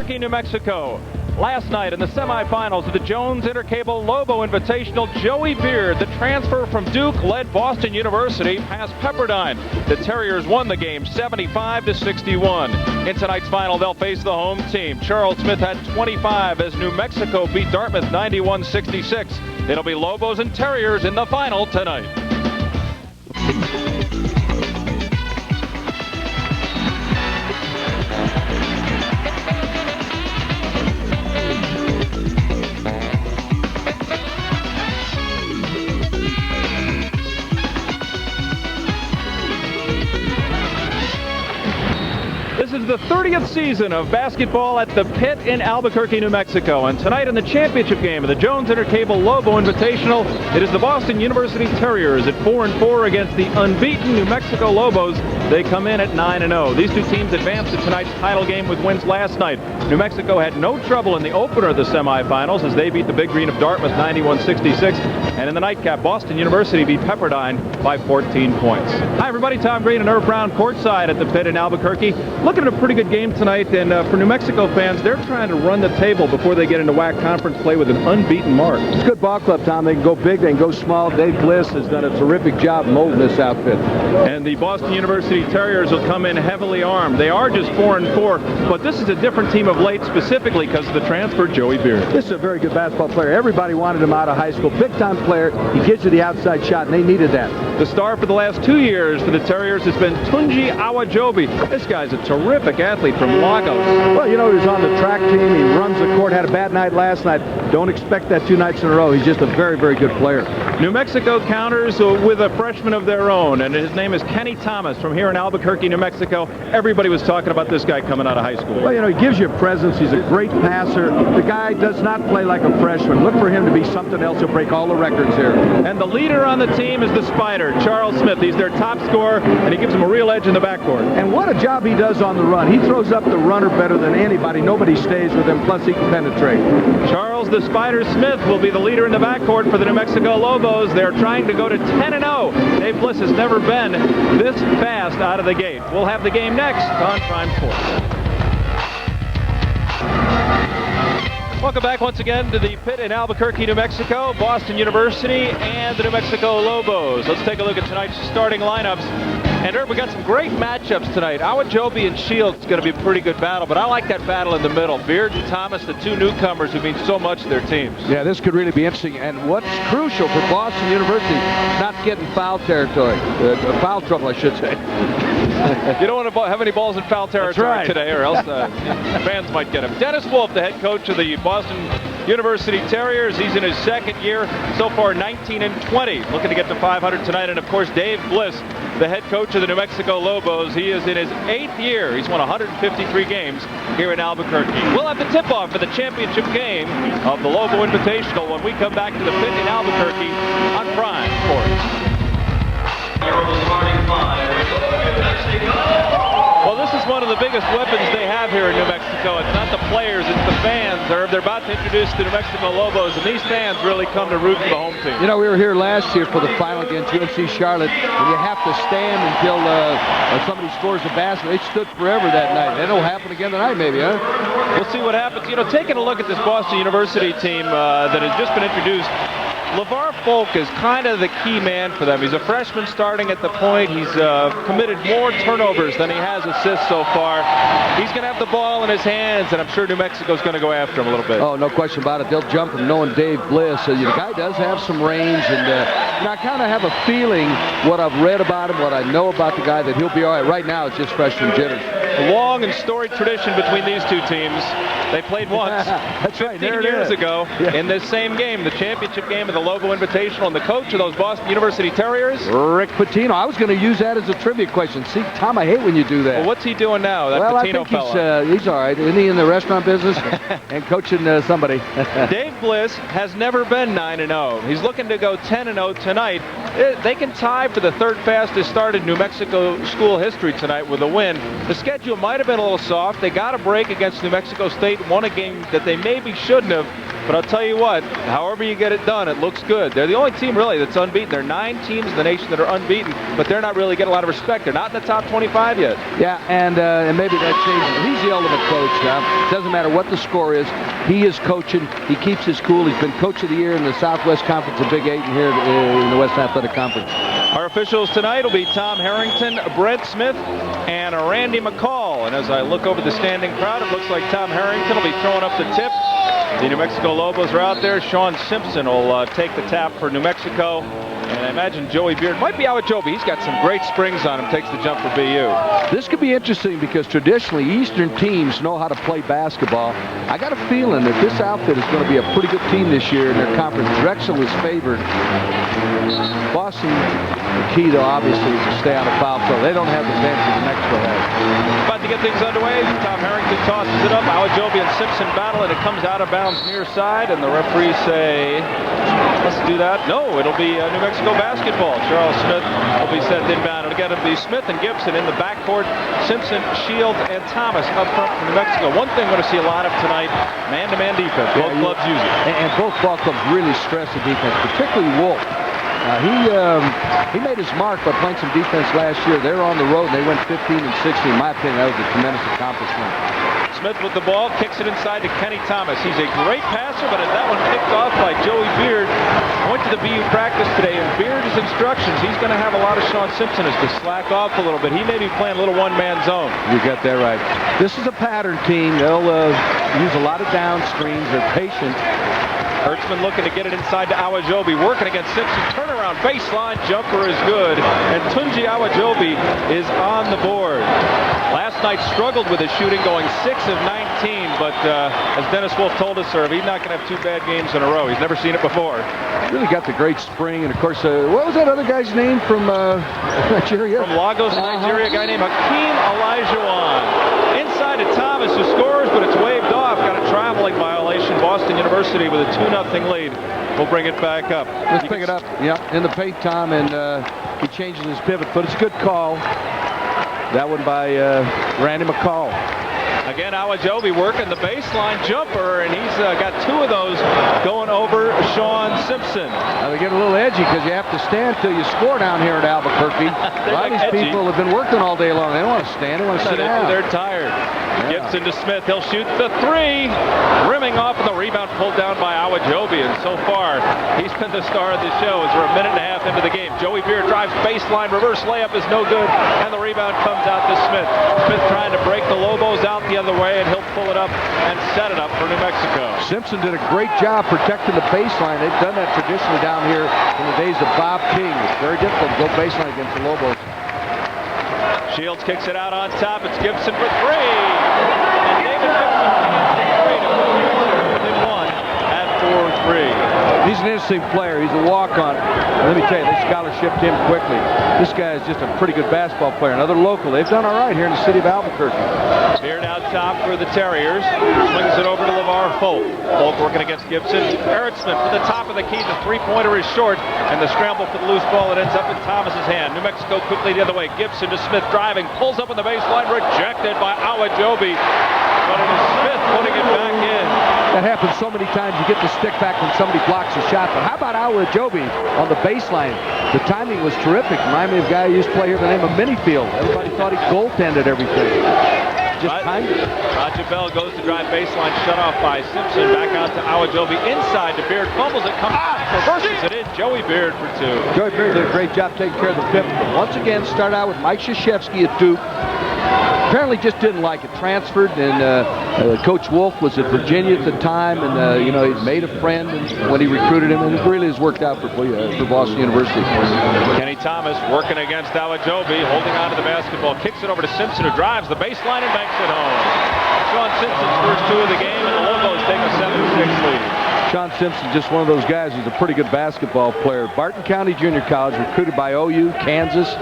Albuquerque, New Mexico. Last night in the semifinals of the Jones Intercable Lobo Invitational, Joey Beard, the transfer from Duke, led Boston University past Pepperdine. The Terriers won the game 75-61. In tonight's final, they'll face the home team. Charles Smith had 25 as New Mexico beat Dartmouth 91-66. It'll be Lobos and Terriers in the final tonight. This is the 30th season of basketball at the Pit in Albuquerque, New Mexico. And tonight in the championship game of the Jones Intercable Lobo Invitational, it is the Boston University Terriers at 4-4 against the unbeaten New Mexico Lobos. They come in at 9-0. These two teams advanced to tonight's title game with wins last night. New Mexico had no trouble in the opener of the semifinals as they beat the Big Green of Dartmouth 91-66. And in the nightcap, Boston University beat Pepperdine by 14 points. Hi everybody, Tom Green and Irv Brown courtside at the Pit in Albuquerque. Looking at a pretty good game tonight, and for New Mexico fans, they're trying to run the table before they get into WAC conference play with an unbeaten mark. It's a good ball club, Tom. They can go big, they can go small. Dave Bliss has done a terrific job molding this outfit. And the Boston University Terriers will come in heavily armed. They are just 4-4, but this is a different team of late, specifically because of the transfer, Joey Beard. This is a very good basketball player. Everybody wanted him out of high school. Big-time player. He gives you the outside shot, and they needed that. The star for the last 2 years for the Terriers has been Tunji Awajobi. This guy's a terrific athlete from Lagos. Well, you know, he was on the track team. He runs the court. Had a bad night last night. Don't expect that 2 nights in a row. He's just a very, very good player. New Mexico counters with a freshman of their own, and his name is Kenny Thomas from here in Albuquerque, New Mexico. Everybody was talking about this guy coming out of high school. Well, you know, he gives you a presence. He's a great passer. The guy does not play like a freshman. Look for him to be something else. He'll break all the records here. And the leader on the team is the Spider, Charles Smith. He's their top scorer, and he gives them a real edge in the backcourt. And what a job he does on the run. He throws up the runner better than anybody. Nobody stays with him, plus he can penetrate. Charles the Spider Smith will be the leader in the backcourt for the New Mexico Lobos. They're trying to go to 10-0. Dave Bliss has never been this fast out of the gate. We'll have the game next on Prime Sports. Welcome back once again to the Pit in Albuquerque, New Mexico, Boston University, and the New Mexico Lobos. Let's take a look at tonight's starting lineups. And Irv, we got some great matchups tonight. Awajobi and Shields is going to be a pretty good battle, but I like that battle in the middle. Beard and Thomas, the 2 newcomers who mean so much to their teams. Yeah, this could really be interesting. And what's crucial for Boston University, not getting foul territory, foul trouble, I should say. You don't want to have any balls in foul territory today, or else fans might get him. Dennis Wolf, the head coach of the Boston University Terriers. He's in his second year, so far 19-20, looking to get to 500 tonight. And of course, Dave Bliss, the head coach of the New Mexico Lobos. He is in his 8th year. He's won 153 games here in Albuquerque. We'll have the tip-off for the championship game of the Lobo Invitational when we come back to the Pit in Albuquerque on Prime Sports. Well, this is one of the biggest weapons they have here in New Mexico. It's not the players, it's the fans. They're about to introduce the New Mexico Lobos, and these fans really come to root for the home team. You know, we were here last year for the final against UNC Charlotte, and you have to stand until somebody scores a basket. They stood forever that night. That'll happen again tonight, maybe, huh? We'll see what happens. You know, taking a look at this Boston University team that has just been introduced, LeVar Folk is kind of the key man for them. He's a freshman starting at the point. He's committed more turnovers than he has assists so far. He's going to have the ball in his hands, and I'm sure New Mexico's going to go after him a little bit. Oh, no question about it. They'll jump him knowing Dave Bliss. The guy does have some range, and I kind of have a feeling what I've read about him, what I know about the guy, that he'll be all right. Right now, it's just freshman jitters. A long and storied tradition between these two teams. They played once 15 years ago in this same game, the championship game of the Lobo Invitational, and the coach of those Boston University Terriers, Rick Pitino. I was going to use that as a trivia question. See, Tom, I hate when you do that. Well, what's he doing now, that Pitino fella? I think he's all right. Isn't he in the restaurant business and coaching somebody? Dave Bliss has never been 9-0. He's looking to go 10-0 tonight. They can tie for the 3rd fastest start in New Mexico school history tonight with a win. The schedule might have been a little soft. They got a break against New Mexico State late, won a game that they maybe shouldn't have. But I'll tell you what, however you get it done, it looks good. They're the only team really that's unbeaten. There are 9 teams in the nation that are unbeaten, but they're not really getting a lot of respect. They're not in the top 25 yet. Yeah, and maybe that changes. He's the ultimate coach. Doesn't matter what the score is. He is coaching. He keeps his cool. He's been Coach of the Year in the Southwest Conference, the Big 8, and here in the Western Athletic Conference. Our officials tonight will be Tom Harrington, Brent Smith, and Randy McCall. And as I look over the standing crowd, it looks like Tom Harrington will be throwing up the tip. The New Mexico Lobos are out there. Sean Simpson will take the tap for New Mexico. And I imagine Joey Beard might be out with Joby. He's got some great springs on him. Takes the jump for BU. This could be interesting because traditionally Eastern teams know how to play basketball. I got a feeling that this outfit is going to be a pretty good team this year in their conference. Drexel is favored. Boston, the key though obviously is to stay on the foul throw. They don't have the advantage New Mexico has. About to get things underway. Tom Harrington tosses it up. Awajobi and Simpson battle, and it comes out of bounds near side, and the referees say, let's do that. No, it'll be New Mexico basketball. Charles Smith will be sent inbound. It'll get him be Smith and Gibson in the backcourt. Simpson, Shields, and Thomas up front for New Mexico. One thing we're going to see a lot of tonight, man-to-man defense. Both clubs use it. And both ball clubs really stress the defense, particularly Wolf. He made his mark by playing some defense last year. They were on the road, and they went 15 and 16. In my opinion, that was a tremendous accomplishment. Smith with the ball, kicks it inside to Kenny Thomas. He's a great passer, but that one picked off by Joey Beard. Went to the BU practice today, and Beard's instructions, he's going to have a lot of Sean Simpson is to slack off a little bit. He may be playing a little one-man zone. You got that right. This is a pattern team. They'll use a lot of down screens. They're patient. Hertzman looking to get it inside to Awajobi, working against Simpson. Turnaround baseline jumper is good, and Tunji Awajobi is on the board. Last night struggled with his shooting, going 6 of 19, but as Dennis Wolf told us, sir, he's not going to have 2 bad games in a row. He's never seen it before. Really got the great spring, and of course, what was that other guy's name from Nigeria? From Lagos, Nigeria, a guy named Hakeem Olajuwon. Inside to Thomas, who scores, but it's waved off. Got a traveling violation. Boston University with a 2-0 lead. We'll bring it back up. Let's pick it up. Yeah, in the paint, Tom, and he changes his pivot, but it's a good call. That one by Randy McCall. Again, Awajobi working the baseline jumper, and he's got 2 of those going over Sean Simpson. Now they get a little edgy because you have to stand till you score down here at Albuquerque. A lot of these people have been working all day long. They don't want to stand. They want to sit down. They're tired. Yeah. Gibson to Smith. He'll shoot the 3. Rimming off, and the rebound pulled down by Awajobi. And so far, he's been the star of the show as we're a minute and a half into the game. Joey Beard drives baseline. Reverse layup is no good. And the rebound comes out to Smith. Smith trying to break the Lobos out the other way, and he'll pull it up and set it up for New Mexico. Simpson did a great job protecting the baseline. They've done that traditionally down here in the days of Bob King. It's very difficult to go baseline against the Lobos. Shields kicks it out on top. It's Gibson for 3. And David Gibson can't take 3 to put within 1 at 4-3. He's an interesting player. He's a walk-on. Let me tell you, they scholarshiped him quickly. This guy is just a pretty good basketball player. Another local. They've done all right here in the city of Albuquerque. Beard out top for the Terriers. Swings it over to LeVar Folk. Folk working against Gibson. Eritzman for the top of the key. The 3-pointer is short, and the scramble for the loose ball, it ends up in Thomas's hand. New Mexico quickly the other way. Gibson to Smith driving. Pulls up on the baseline. Rejected by Awajobi. But it is Smith putting it back in. That happens so many times. You get the stick back when somebody blocks a shot. But how about Awajobi on the baseline? The timing was terrific. Remind me of a guy who used to play here by the name of Minifield. Everybody thought he goaltended everything. Just timing. Roger Bell goes to drive baseline, shut off by Simpson. Back out to Awajobi. Inside to Beard. Fumbles it. Comes back. Reverses it in. Joey Beard for 2. Joey Beard did a great job taking care of the pivot. But once again, started out with Mike Krzyzewski at Duke. Apparently just didn't like it. Transferred, and Coach Wolf was at Virginia at the time, and you know, he'd made a friend when he recruited him, and it really has worked out for Boston University. Kenny Thomas working against Awajobi, holding on to the basketball, kicks it over to Simpson, who drives the baseline and banks it home. Sean Simpson's first 2 of the game, and the Lobos take a 7-6 lead. Sean Simpson, just one of those guys who's a pretty good basketball player. Barton County Junior College, recruited by OU, Kansas.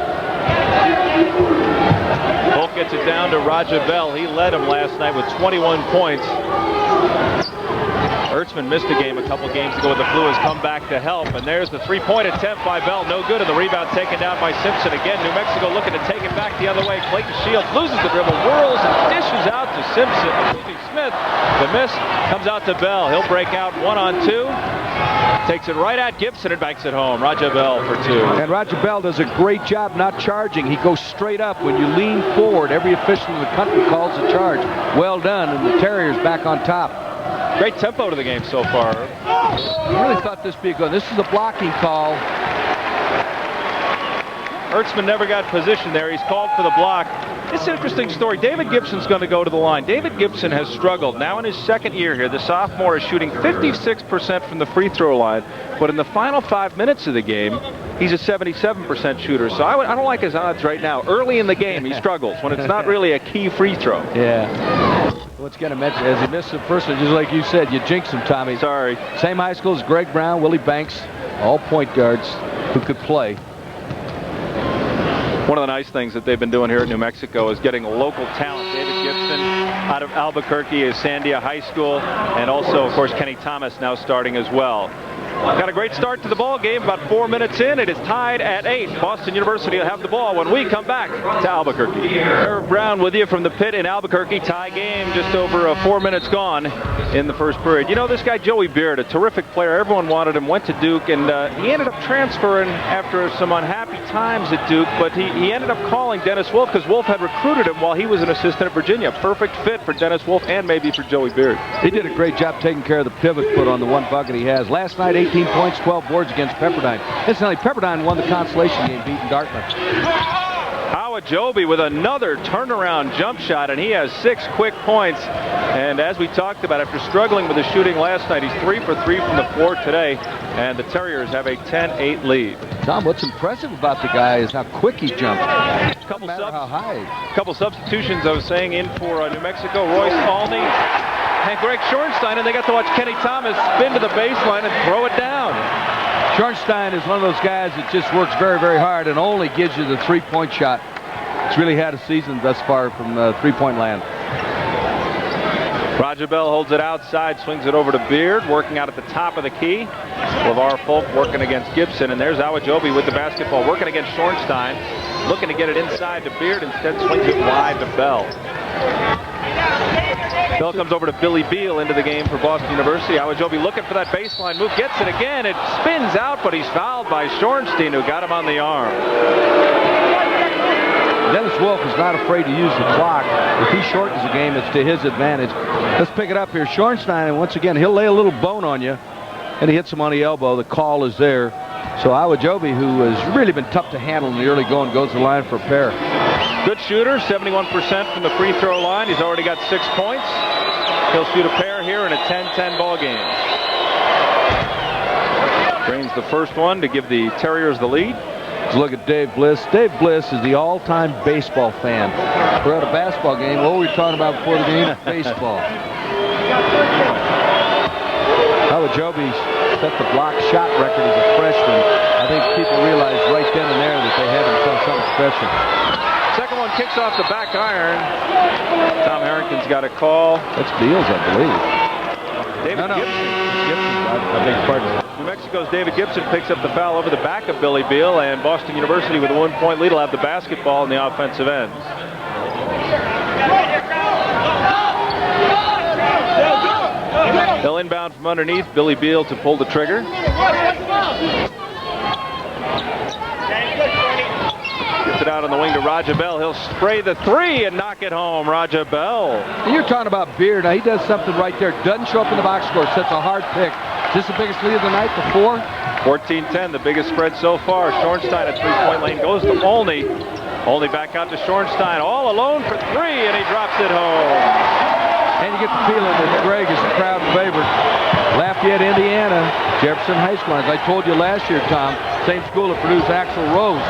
Polk gets it down to Roger Bell. He led him last night with 21 points. Ertzman missed a game a couple games ago with the flu, has come back to help. And there's the three-point attempt by Bell. No good, and the rebound taken down by Simpson. Again, New Mexico looking to take it back the other way. Clayton Shields loses the dribble, whirls, and dishes out to Smith. The miss comes out to Bell. He'll break out 1-on-2. Takes it right at Gibson and banks it home. Raja Bell for 2. And Raja Bell does a great job not charging. He goes straight up. When you lean forward, every official in the country calls a charge. Well done, and the Terriers back on top. Great tempo to the game so far. I really thought this would be good. This is a blocking call. Ertzman never got position there. He's called for the block. It's an interesting story. David Gibson's going to go to the line. David Gibson has struggled. Now in his second year here, the sophomore is shooting 56% from the free throw line. But in the final 5 minutes of the game, he's a 77% shooter. So I don't like his odds right now. Early in the game, he struggles when it's not really a key free throw. Yeah. What's going to mention, as he missed the first one, just like you said, you jinxed him, Tommy. Sorry. Same high school as Greg Brown, Willie Banks, all point guards who could play. One of the nice things that they've been doing here at New Mexico is getting local talent. David Gibson out of Albuquerque is Sandia High School, and also, of course, Kenny Thomas now starting as well. Got a great start to the ball game. About 4 minutes in, it is tied at 8. Boston University will have the ball when we come back to Albuquerque. Eric Brown with you from the pit in Albuquerque. Tie game, just over 4 minutes gone in the first period. You know, this guy Joey Beard, a terrific player. Everyone wanted him, went to Duke, and he ended up transferring after some unhappy times at Duke, but he ended up calling Dennis Wolf because Wolf had recruited him while he was an assistant at Virginia. Perfect fit for Dennis Wolf and maybe for Joey Beard. He did a great job taking care of the pivot foot on the one bucket he has. Last night, 18 points, 12 boards against Pepperdine. Incidentally, Pepperdine won the consolation game, beating Dartmouth. Awajobi with another turnaround jump shot, and he has 6 quick points. And as we talked about, after struggling with the shooting last night, he's 3 for 3 from the floor today, and the Terriers have a 10-8 lead. Tom, what's impressive about the guy is how quick he jumps. Couple substitutions, I was saying, in for New Mexico. Royce Alney and Greg Schornstein, and they got to watch Kenny Thomas spin to the baseline and throw it down. Schornstein is one of those guys that just works very, very hard and only gives you the three-point shot. He's really had a season thus far from three-point land. Raja Bell holds it outside, swings it over to Beard, working out at the top of the key. LeVar Folk working against Gibson, and there's Awajobi with the basketball, working against Schornstein, looking to get it inside to Beard, instead swings it wide to Bell. Bell comes over to Billy Beal into the game for Boston University. Awajobi looking for that baseline move, gets it again. It spins out, but he's fouled by Schornstein, who got him on the arm. Dennis Wolf is not afraid to use the clock. If he shortens the game, it's to his advantage. Let's pick it up here. Schornstein, and once again, he'll lay a little bone on you, and he hits him on the elbow. The call is there. So Awajobi, who has really been tough to handle in the early going, goes to the line for a pair. Good shooter, 71% from the free throw line. He's already got 6 points. He'll shoot a pair here in a 10-10 ball game. Drains the first one to give the Terriers the lead. Let's look at Dave Bliss. Dave Bliss is the all-time baseball fan. We're at a basketball game. What were we talking about before the game? Baseball. Awajobi set the block shot record as a freshman. I think people realized right then and there that they had themselves something special. Second one kicks off the back iron. Tom Harrington's got a call. That's Beals, I believe. David Gibson. I beg your pardon. New Mexico's David Gibson picks up the foul over the back of Billy Beal, and Boston University with a 1-point lead will have the basketball in the offensive ends. They'll inbound from underneath. Billy Beal to pull the trigger. Gets it out on the wing to Raja Bell. He'll spray the three and knock it home. Raja Bell. You're talking about Beard. Now, he does something right there. Doesn't show up in the box score. Sets a hard pick. Is this the biggest lead of the night before? 14-10, the biggest spread so far. Schornstein at three-point lane goes to Olney. Olney back out to Schornstein. All alone for three, and he drops it home. And you get the feeling that Greg is the crowd favorite. Lafayette, Indiana, Jefferson High School. As I told you last year, Tom, same school that produced Axl Rose.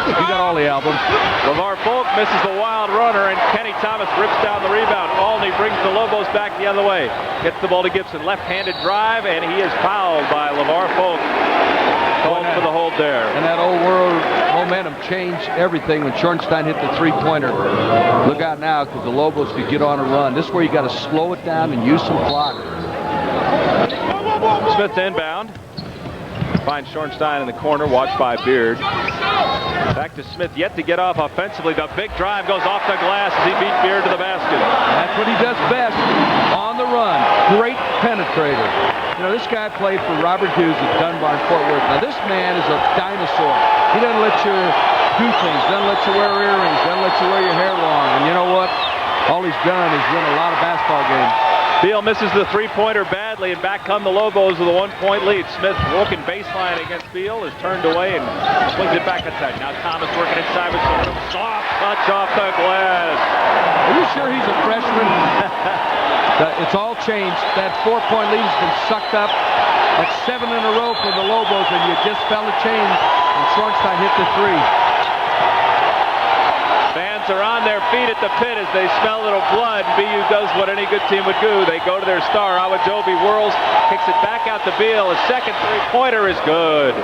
You got all the albums. LeVar Folk misses the wild runner, and Kenny Thomas rips down the rebound. Olney brings brings the Lobos back the other way. Gets the ball to Gibson. Left-handed drive, and he is fouled by LeVar Folk. Called for the hold there. And that old world momentum changed everything when Schornstein hit the three-pointer. Look out now, because the Lobos could get on a run. This is where you got to slow it down and use some clock. Smith inbound. Finds Schornstein in the corner, watched by Beard. Back to Smith, yet to get off offensively. The big drive goes off the glass as he beat Beard to the basket. That's what he does best, on the run. Great penetrator. You know, this guy played for Robert Hughes at Dunbar and Fort Worth. Now, this man is a dinosaur. He doesn't let you do things, doesn't let you wear earrings, doesn't let you wear your hair long. And you know what? All he's done is win a lot of basketball games. Beal misses the three-pointer badly, and back come the Lobos with a one-point lead. Smith working baseline against Beal, is turned away and swings it back inside. Now Thomas working inside with some soft touch off the glass. Are you sure he's a freshman? It's all changed. That 4-point lead has been sucked up. That's 7 in a row for the Lobos, and you just felt a change, and Schornstein hit the three. Fans are on their feet at the pit as they smell a little blood. BU does what any good team would do. They go to their star. Awajobi whirls, kicks it back out to Beal. His second three-pointer is good.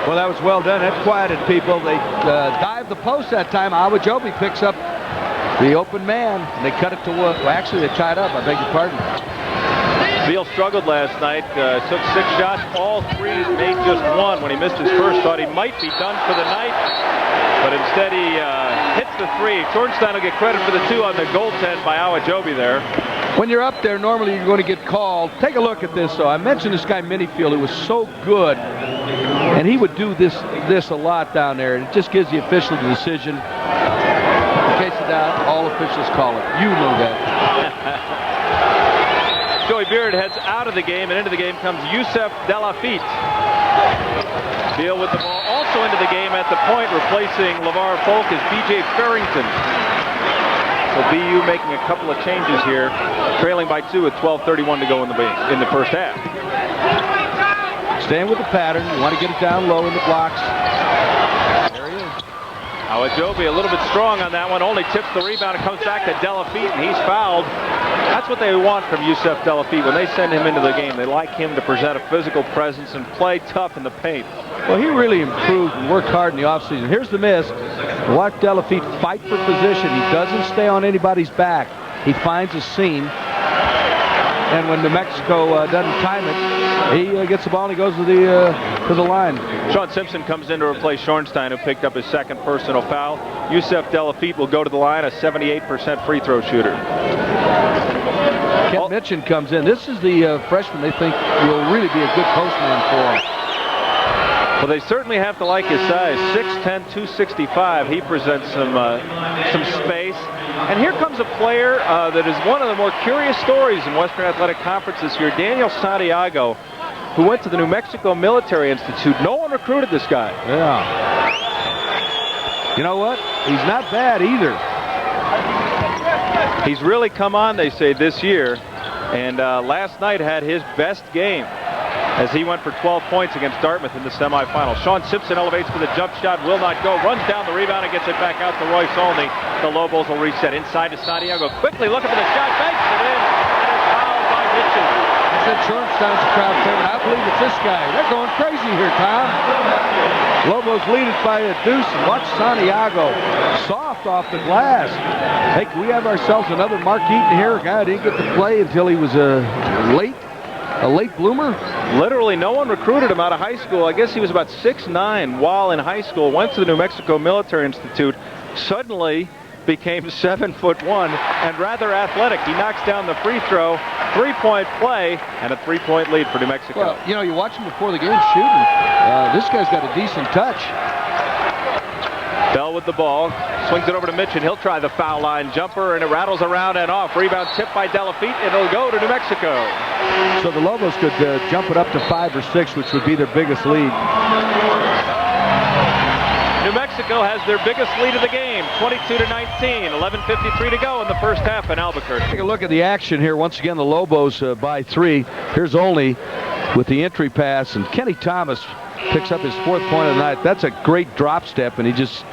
Well, that was well done. That quieted people. They dived the post that time. Awajobi picks up the open man. And they cut it to what? Well, actually, they tied up. I beg your pardon. Beal struggled last night. Took 6 shots. All 3 made just 1 when he missed his first. Thought he might be done for the night. But instead he hits the 3. Schornstein will get credit for the 2 on the goaltend by Awajobi there. When you're up there, normally you're going to get called. Take a look at this, though. I mentioned this guy Minifield, who was so good. And he would do this a lot down there. It just gives the official the decision. In case of doubt, all officials call it. You know that. Joey Beard heads out of the game, and into the game comes Youssef Delafitte. Beal with the ball also into the game at the point, replacing LeVar Folk is B.J. Farrington. So BU making a couple of changes here, trailing by 2 with 12:31 to go in the first half. Staying with the pattern. You want to get it down low in the blocks. There he is. Awajobi a little bit strong on that one, only tips the rebound and comes back to Delafitte, and he's fouled. That's what they want from Youssef Delafitte. When they send him into the game, they like him to present a physical presence and play tough in the paint. Well, he really improved and worked hard in the offseason. Here's the miss. Watch Delafitte fight for position. He doesn't stay on anybody's back. He finds a seam. And when New Mexico doesn't time it, he gets the ball and he goes to the line. Sean Simpson comes in to replace Schornstein, who picked up his second personal foul. Youssef Delafitte will go to the line, a 78% free throw shooter. Kent Mitchin comes in. This is the freshman they think will really be a good postman for him. Well, they certainly have to like his size. 6'10", 265. He presents some space. And here comes a player that is one of the more curious stories in Western Athletic Conference this year, Daniel Santiago, who went to the New Mexico Military Institute. No one recruited this guy. Yeah. You know what? He's not bad either. He's really come on, they say, this year. And last night had his best game as he went for 12 points against Dartmouth in the semifinal. Sean Simpson elevates for the jump shot, will not go, runs down the rebound and gets it back out to Royce Olney. The Lobos will reset inside to Santiago. Quickly looking for the shot, banks it in, and it's fouled by Mitchell. I said Schornstein's a crowd favorite. I believe it's this guy. They're going crazy here, Tom. Lobos lead it by a deuce. Watch Santiago. Soft off the glass. Hey, can we have ourselves another Mark Eaton here? A guy who didn't get to play until he was a late bloomer. Literally no one recruited him out of high school. I guess he was about 6'9" while in high school. Went to the New Mexico Military Institute. Suddenly became 7'1" and rather athletic. He knocks down the free throw, 3-point play, and a 3-point lead for New Mexico. Well, you know, you watch him before the game shooting. This guy's got a decent touch. Bell with the ball, swings it over to Mitchin. He'll try the foul line jumper, and it rattles around and off. Rebound tipped by Delafitte, and it'll go to New Mexico. So the Lobos could jump it up to 5 or 6, which would be their biggest lead. New Mexico has their biggest lead of the game, 22-19, 11:53 to go in the first half in Albuquerque. Take a look at the action here. Once again, the Lobos by 3. Here's Olney with the entry pass, and Kenny Thomas picks up his 4th point of the night. That's a great drop step, and he just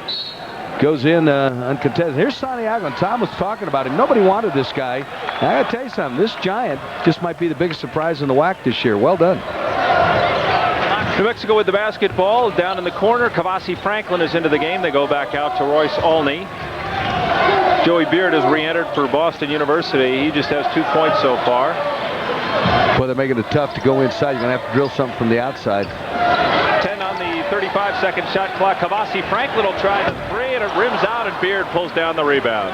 goes in uncontested. Here's Santiago, and Tom was talking about him. Nobody wanted this guy. I got to tell you something. This giant just might be the biggest surprise in the WAC this year. Well done. New Mexico with the basketball down in the corner. Kavasi Franklin is into the game. They go back out to Royce Olney. Joey Beard has re-entered for Boston University. He just has 2 points so far. Well, they're making it tough to go inside. You're going to have to drill something from the outside. 10 on the 35-second shot clock. Kavasi Franklin will try the three, and it rims out, and Beard pulls down the rebound.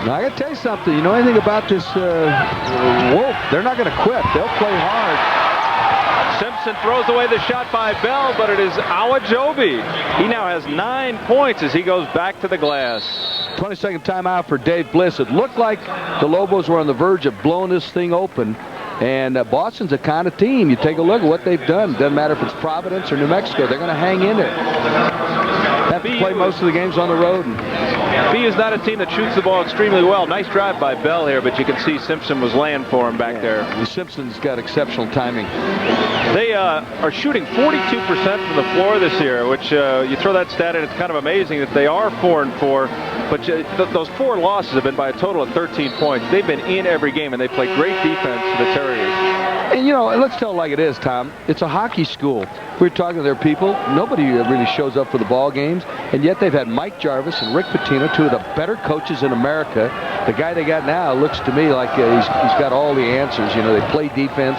Now, I got to tell you something. You know anything about this Wolf? They're not going to quit. They'll play hard. Simpson throws away the shot by Bell, but it is Awajobi. He now has 9 points as he goes back to the glass. 22nd timeout for Dave Bliss. It looked like the Lobos were on the verge of blowing this thing open. And Boston's a kind of team. You take a look at what they've done. Doesn't matter if it's Providence or New Mexico. They're going to hang in there. Have to play most of the games on the road. B is not a team that shoots the ball extremely well. Nice drive by Bell here, but you can see Simpson was laying for him back there. Simpson's got exceptional timing. They are shooting 42% from the floor this year, which you throw that stat in, it's kind of amazing that they are 4-4. But those 4 losses have been by a total of 13 points. They've been in every game, and they play great defense for the Terriers. And, you know, let's tell it like it is, Tom. It's a hockey school. We're talking to their people. Nobody really shows up for the ball games, and yet they've had Mike Jarvis and Rick Pitino, 2 of the better coaches in America. The guy they got now looks to me like he's got all the answers. You know, they play defense.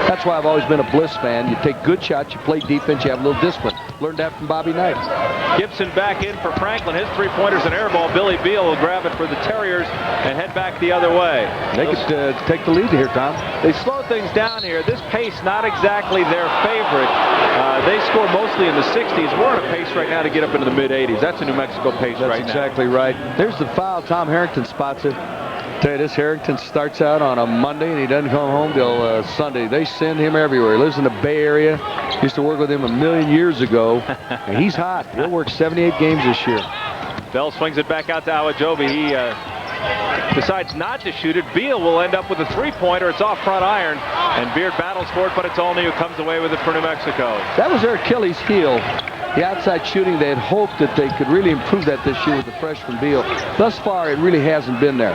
That's why I've always been a Bliss fan. You take good shots, you play defense, you have a little discipline. Learned that from Bobby Knight. Gibson back in for Franklin. His 3-pointer's an air ball. Billy Beal will grab it for the Terriers and head back the other way. They could take the lead here, Tom. They slow things down here. This pace not exactly their favorite. They score mostly in the 60s. We're on a pace right now to get up into the mid-80s. That's a New Mexico pace right now. That's exactly right. There's the foul. Tom Harrington spots it. Tell you this, Harrington starts out on a Monday and he doesn't come home till Sunday. They send him everywhere. He lives in the Bay Area. Used to work with him 1,000,000 years ago. And he's hot. He'll work 78 games this year. Bell swings it back out to Awajobi. He decides not to shoot it. Beal will end up with a 3-pointer. It's off front iron. And Beard battles for it, but it's Olney who comes away with it for New Mexico. That was their Achilles heel. The outside shooting, they had hoped that they could really improve that this year with the freshman Beal. Thus far, it really hasn't been there.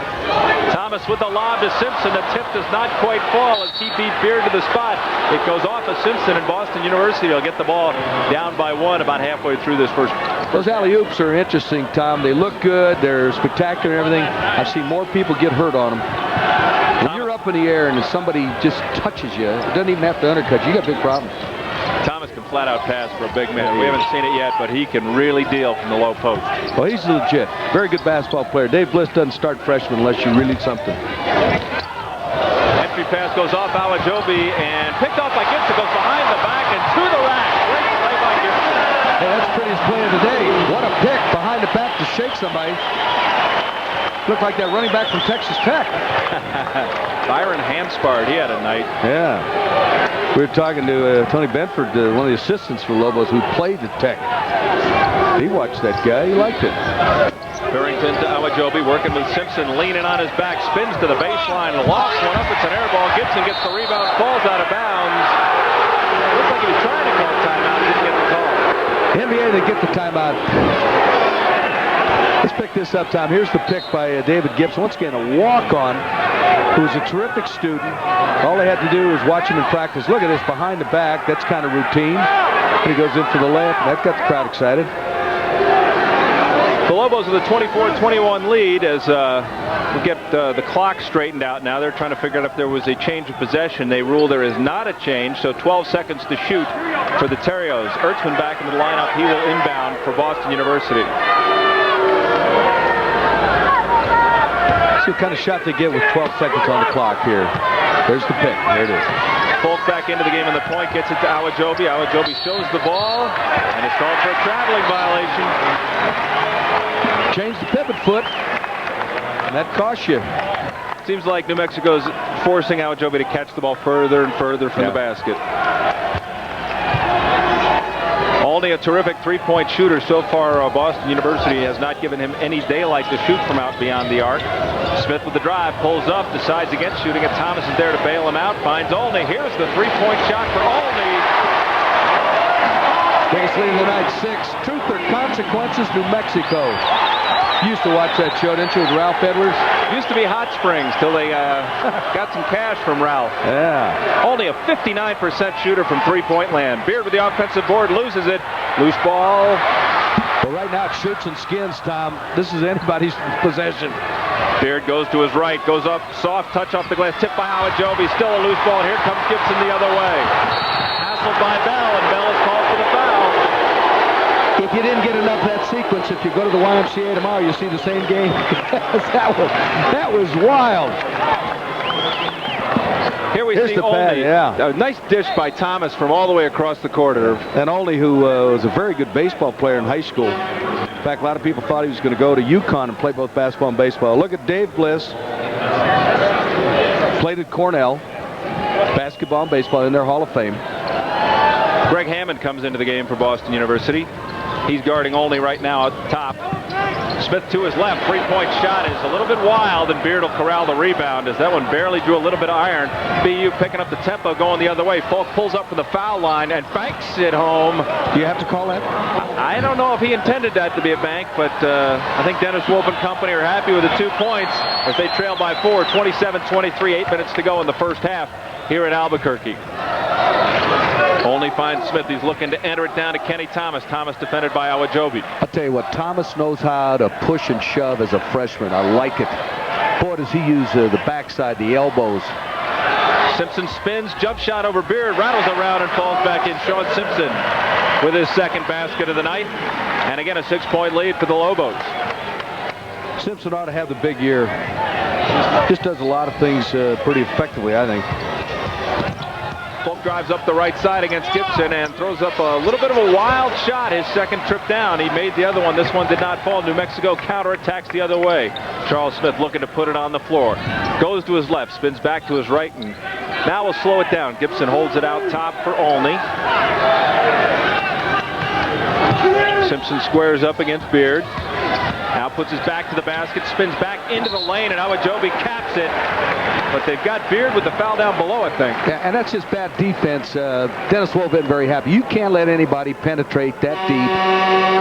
Thomas with the lob to Simpson. The tip does not quite fall as he beat Beard to the spot. It goes off of Simpson, and Boston University will get the ball down by 1 about halfway through this first. Those alley-oops are interesting, Tom. They look good. They're spectacular and everything. I've seen more people get hurt on them. When you're up in the air and somebody just touches you, it doesn't even have to undercut you. You got big problems. Thomas can flat out pass for a big man. We haven't seen it yet, but he can really deal from the low post. Well, he's legit. Very good basketball player. Dave Bliss doesn't start freshmen unless you really need something. Entry pass goes off Awajobi and picked off by Gibson. Goes behind the back and to the rack. Great play by Gibson. Hey, that's the prettiest play of the day. What a pick behind the back to shake somebody. Looked like that running back from Texas Tech. Byron Hanspard, he had a night. Yeah. We were talking to Tony Benford, one of the assistants for Lobos who played at Tech. He watched that guy. He liked it. Barrington to Awajobi, working with Simpson, leaning on his back, spins to the baseline, lofts one up. It's an air ball. Gibson gets the rebound, falls out of bounds. Looks like he was trying to call a timeout, didn't get the call. NBA, they get the timeout. Let's pick this up, Tom. Here's the pick by David Gibson. Once again, a walk-on who was a terrific student. All they had to do was watch him in practice. Look at this behind the back. That's kind of routine. And he goes in for the layup, and that got the crowd excited. The Lobos with a 24-21 lead as we get the clock straightened out now. They're trying to figure out if there was a change of possession. They rule there is not a change, so 12 seconds to shoot for the Terriers. Ertzman back into the lineup. He will inbound for Boston University. See what kind of shot they get with 12 seconds on the clock here. There's the pick. There it is. Folk back into the game on the point, gets it to Awajobi. Awajobi shows the ball, and it's called for a traveling violation. Change the pivot foot, and that costs you. Seems like New Mexico's forcing Awajobi to catch the ball further and further from the basket. Olney, a terrific three-point shooter. So far, Boston University has not given him any daylight to shoot from out beyond the arc. Smith with the drive, pulls up, decides against shooting it. Thomas is there to bail him out, finds Olney. Here's the three-point shot for Olney. Biggest lead of the night, 6. Truth or Consequences, New Mexico. You used to watch that show, didn't you, with Ralph Edwards? Used to be Hot Springs till they got some cash from Ralph. Yeah. Only a 59% shooter from three-point land. Beard with the offensive board, loses it. Loose ball. Well, right now it's shirts and skins, Tom. This is anybody's possession. Beard goes to his right, goes up, soft touch off the glass, tipped by Awajobi, still a loose ball, and here comes Gibson the other way. Hassled by Bell, and Bell is called for the foul. If you didn't get enough of that sequence, if you go to the YMCA tomorrow, you'll see the same game. that was wild. Here we see Olney. A nice dish by Thomas from all the way across the corridor. And Olney, who was a very good baseball player in high school. In fact, a lot of people thought he was going to go to UConn and play both basketball and baseball. Look at Dave Bliss. Played at Cornell. Basketball and baseball in their Hall of Fame. Greg Hammond comes into the game for Boston University. He's guarding Olney right now at the top. Smith to his left. Three-point shot is a little bit wild, and Beard will corral the rebound as that one barely drew a little bit of iron. BU picking up the tempo, going the other way. Falk pulls up from the foul line and banks it home. Do you have to call that? I don't know if he intended that to be a bank, but I think Dennis Wolf and company are happy with the 2 points as they trail by 4, 27-23, 8 minutes to go in the first half here in Albuquerque. Olney finds Smith. He's looking to enter it down to Kenny Thomas. Thomas defended by Awajobi. I'll tell you what, Thomas knows how to push and shove as a freshman. I like it. Boy, does he use the backside, the elbows. Simpson spins, jump shot over Beard, rattles around and falls back in. Sean Simpson with his second basket of the night. And again, a 6-point lead for the Lobos. Simpson ought to have the big year. Just does a lot of things pretty effectively, I think. Fulk drives up the right side against Gibson and throws up a little bit of a wild shot. His second trip down. He made the other one. This one did not fall. New Mexico counterattacks the other way. Charles Smith looking to put it on the floor. Goes to his left, spins back to his right, and now we'll slow it down. Gibson holds it out top for Olney. Simpson squares up against Beard. Now puts his back to the basket, spins back into the lane, and Awajobi caps it. But they've got Beard with the foul down below, I think. Yeah, and that's just bad defense. Dennis Wolf isn't very happy. You can't let anybody penetrate that deep,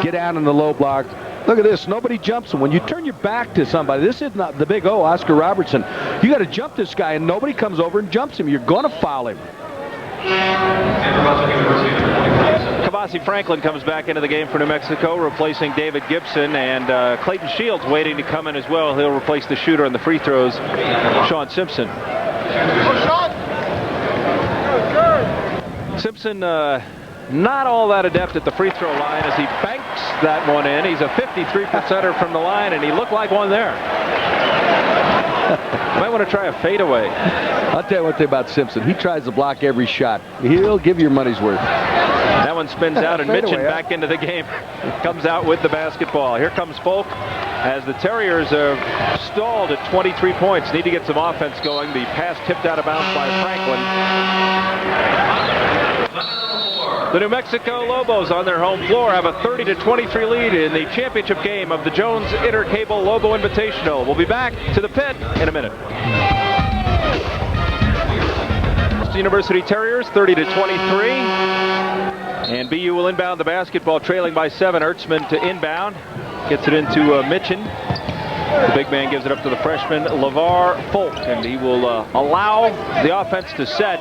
get down in the low block. Look at this. Nobody jumps him. When you turn your back to somebody, this is not the big O, Oscar Robertson. You got to jump this guy, and nobody comes over and jumps him. You're going to foul him. Kavasi Franklin comes back into the game for New Mexico, replacing David Gibson, and Clayton Shields waiting to come in as well. He'll replace the shooter on the free throws, Sean Simpson. Simpson not all that adept at the free throw line as he banks that one in. He's a 53%er from the line, and he looked like one there. Might want to try a fadeaway. I'll tell you one thing about Simpson. He tries to block every shot. He'll give you your money's worth. That one spins out, and Mitchin back into the game. Comes out with the basketball. Here comes Fulk as the Terriers are stalled at 23 points. Need to get some offense going. The pass tipped out of bounds by Franklin. The New Mexico Lobos on their home floor have a 30-23 lead in the championship game of the Jones Intercable Lobo Invitational. We'll be back to the pit in a minute. University Terriers 30-23. And BU will inbound the basketball, trailing by 7. Ertzman to inbound. Gets it into Mitchin. The big man gives it up to the freshman, LeVar Fulk, and he will allow the offense to set.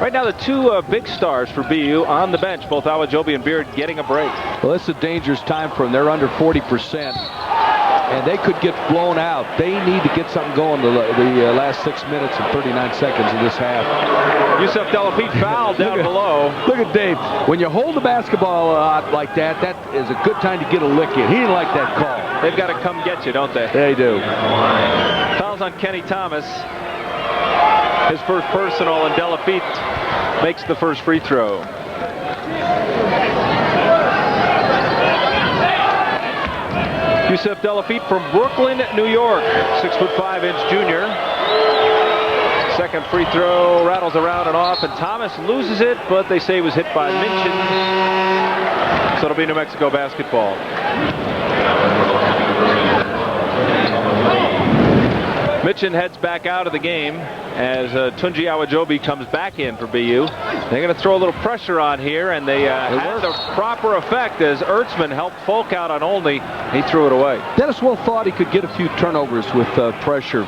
Right now, the two big stars for BU on the bench, both Awajobi and Beard, getting a break. Well, it's a dangerous time for them. They're under 40%, and they could get blown out. They need to get something going the last 6 minutes and 39 seconds of this half. Yusuf Delafite fouled down below. Look at Dave. When you hold the basketball out like that, that is a good time to get a lick in. He didn't like that call. They've got to come get you, don't they? They do. Fouls on Kenny Thomas. His first personal, and Delafite makes the first free throw. Yusuf Delafite from Brooklyn, New York. 6'5" junior. Second free throw rattles around and off, and Thomas loses it, but they say it was hit by Minchin. So it'll be New Mexico basketball. Mitchin heads back out of the game as Tunji Awajobi comes back in for BU. They're going to throw a little pressure on here, and they had the proper effect as Ertzman helped Folk out on Olney. He threw it away. Dennis Wolf thought he could get a few turnovers with pressure.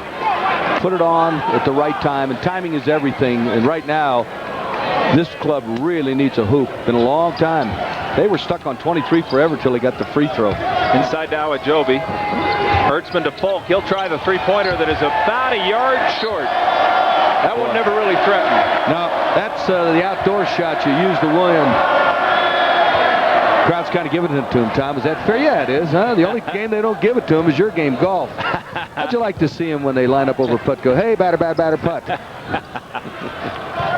Put it on at the right time, and timing is everything. And right now, this club really needs a hoop. Been a long time. They were stuck on 23 forever till he got the free throw. Inside to Awajobi. Hertzman to Folk. He'll try the three-pointer that is about a yard short. That one never really threatened. No, that's the outdoor shot you use to win. Crowd's kind of giving it to him, Tom. Is that fair? Yeah, it is, huh? The only game they don't give it to him is your game, golf. How'd you like to see him when they line up over putt, go, hey, batter, putt?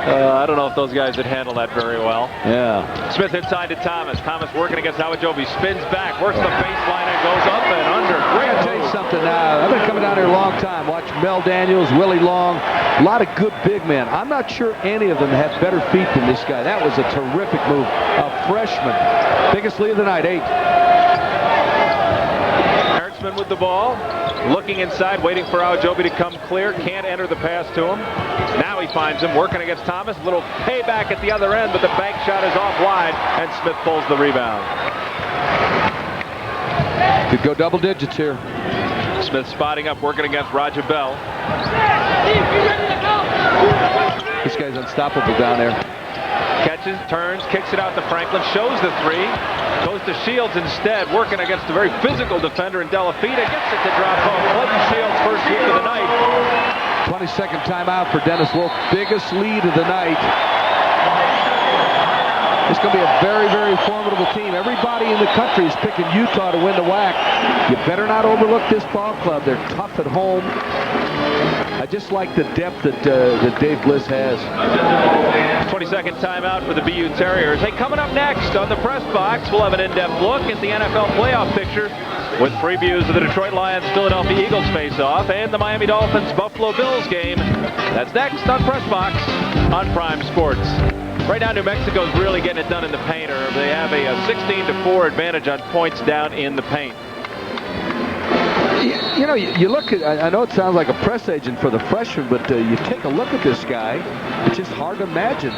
I don't know if those guys would handle that very well. Yeah. Smith inside to Thomas. Thomas working against Awajobi. Spins back, works the baseline, and goes up and under. I gotta tell you something now. I've been coming down here a long time. Watch Mel Daniels, Willie Long. A lot of good big men. I'm not sure any of them have better feet than this guy. That was a terrific move. A freshman. Biggest lead of the night, 8. Hertzman with the ball. Looking inside, waiting for Awajobi to come clear. Can't enter the pass to him. Now he finds him working against Thomas. Little payback at the other end, but the bank shot is off wide, and Smith pulls the rebound. Could go double digits here. Smith spotting up, working against Roger Bell. This guy's unstoppable down there. Catches, turns, kicks it out to Franklin, shows the three. Goes to Shields instead, working against a very physical defender in Delafita. Gets it to drop home. Clayton Shields' first hit of the night. 22nd timeout for Dennis Wolf. Biggest lead of the night. It's going to be a very, very formidable team. Everybody in the country is picking Utah to win the WAC. You better not overlook this ball club. They're tough at home. I just like the depth that Dave Bliss has. 22nd timeout for the BU Terriers. Hey, coming up next on the press box, we'll have an in-depth look at the NFL playoff picture with previews of the Detroit Lions Philadelphia Eagles face-off and the Miami Dolphins Buffalo Bills game. That's next on Press Box on Prime Sports. Right now, New Mexico's really getting it done in the paint. They have a 16-4 advantage on points down in the paint. You know, you look at, I know it sounds like a press agent for the freshman, but you take a look at this guy, it's just hard to imagine.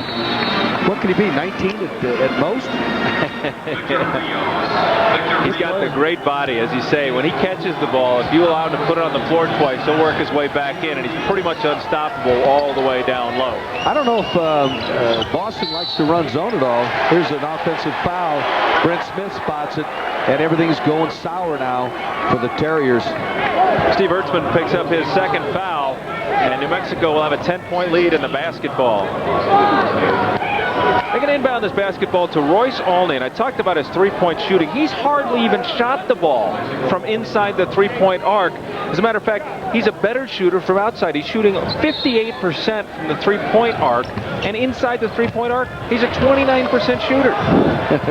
What could he be, 19 at most? He's got the great body, as you say. When he catches the ball, if you allow him to put it on the floor twice, he'll work his way back in, and he's pretty much unstoppable all the way down low. I don't know if Boston likes to run zone at all. Here's an offensive foul. Brent Smith spots it, and everything's going sour now for the Terriers. Steve Ertzman picks up his second foul, and New Mexico will have a 10-point lead in the basketball. They're going to inbound this basketball to Royce Olney, and I talked about his three-point shooting. He's hardly even shot the ball from inside the three-point arc. As a matter of fact, he's a better shooter from outside. He's shooting 58% from the three-point arc, and inside the three-point arc, he's a 29% shooter.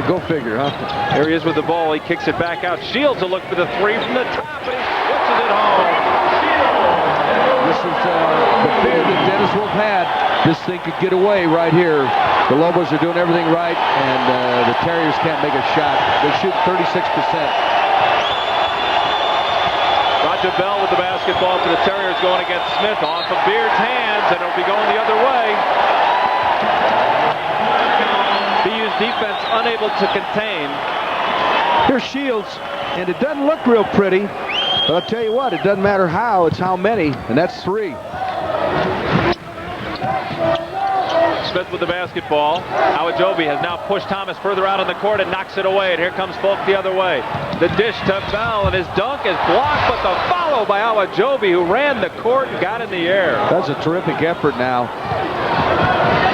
Go figure, huh? There he is with the ball. He kicks it back out. Shields will look for the three from the top, and he switches it home. This is the fear that Dennis Wolf had. This thing could get away right here. The Lobos are doing everything right, and the Terriers can't make a shot. They shoot 36%. Roger Bell with the basketball for the Terriers going against Smith. Off of Beard's hands, and it'll be going the other way. BU's defense unable to contain. Here's Shields, and it doesn't look real pretty, but I'll tell you what, it doesn't matter how, it's how many, and that's 3. Smith with the basketball. Awajobi has now pushed Thomas further out on the court and knocks it away. And here comes Folk the other way. The dish to Bell, and his dunk is blocked, but the follow by Awajobi, who ran the court and got in the air. That's a terrific effort now.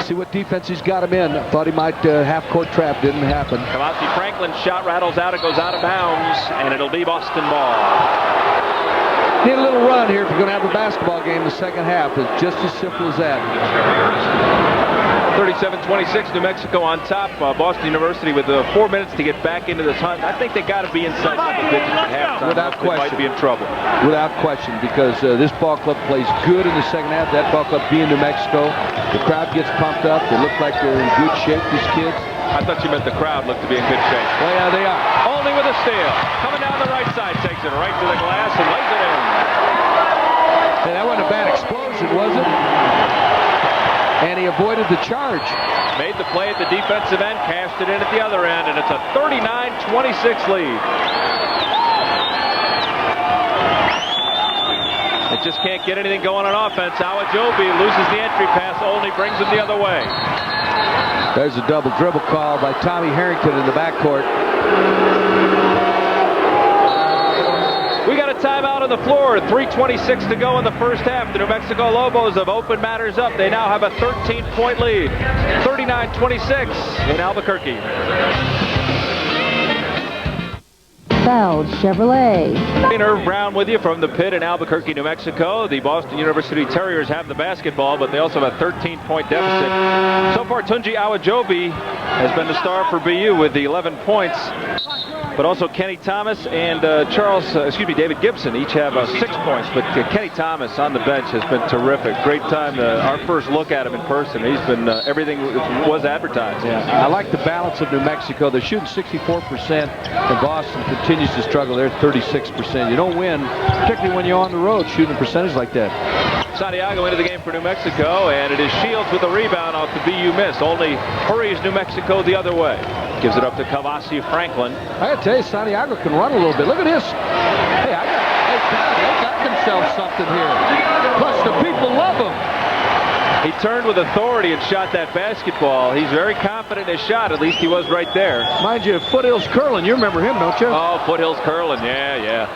See what defense he's got him in. Thought he might half-court trap. Didn't happen. Kamasi Franklin's shot rattles out. It goes out of bounds, and it'll be Boston ball. Need a little run here if you're going to have a basketball game in the second half. It's just as simple as that. 37-26, New Mexico on top. Boston University with 4 minutes to get back into this hunt. I think they got to be inside double digits at halftime. Without question. They might be in trouble. Without question, because this ball club plays good in the second half. That ball club being New Mexico. The crowd gets pumped up. They look like they're in good shape, these kids. I thought you meant the crowd looked to be in good shape. Well, yeah, they are. Only with a steal. Coming down the right side, takes it right to the glass and lays it in. Hey, that wasn't a bad explosion, was it? And he avoided the charge. Made the play at the defensive end, cashed it in at the other end, and it's a 39-26 lead. It just can't get anything going on offense. Awajobi loses the entry pass, only brings him the other way. There's a double dribble call by Tommy Harrington in the backcourt. We got a timeout on the floor. 3:26 to go in the first half. The New Mexico Lobos have opened matters up. They now have a 13-point lead. 39-26 in Albuquerque. Feld Chevrolet. Irv Brown with you from the pit in Albuquerque, New Mexico. The Boston University Terriers have the basketball, but they also have a 13-point deficit. So far, Tunji Awajobi has been the star for BU with the 11 points. But also Kenny Thomas and David Gibson each have 6 points. But Kenny Thomas on the bench has been terrific. Great time. Our first look at him in person. He's been everything was advertised. Yeah, I like the balance of New Mexico. They're shooting 64%, and Boston continues to struggle. They're 36%. You don't win, particularly when you're on the road shooting a percentage like that. Santiago into the game for New Mexico, and it is Shields with a rebound off the BU miss. Only hurries New Mexico the other way. Gives it up to Kavasi Franklin. I gotta tell you, Santiago can run a little bit. Look at this. Hey, they got themselves something here. Plus, the people love him. He turned with authority and shot that basketball. He's very confident in his shot. At least he was right there. Mind you, Foothills Curlin, you remember him, don't you? Oh, Foothills Curlin, yeah.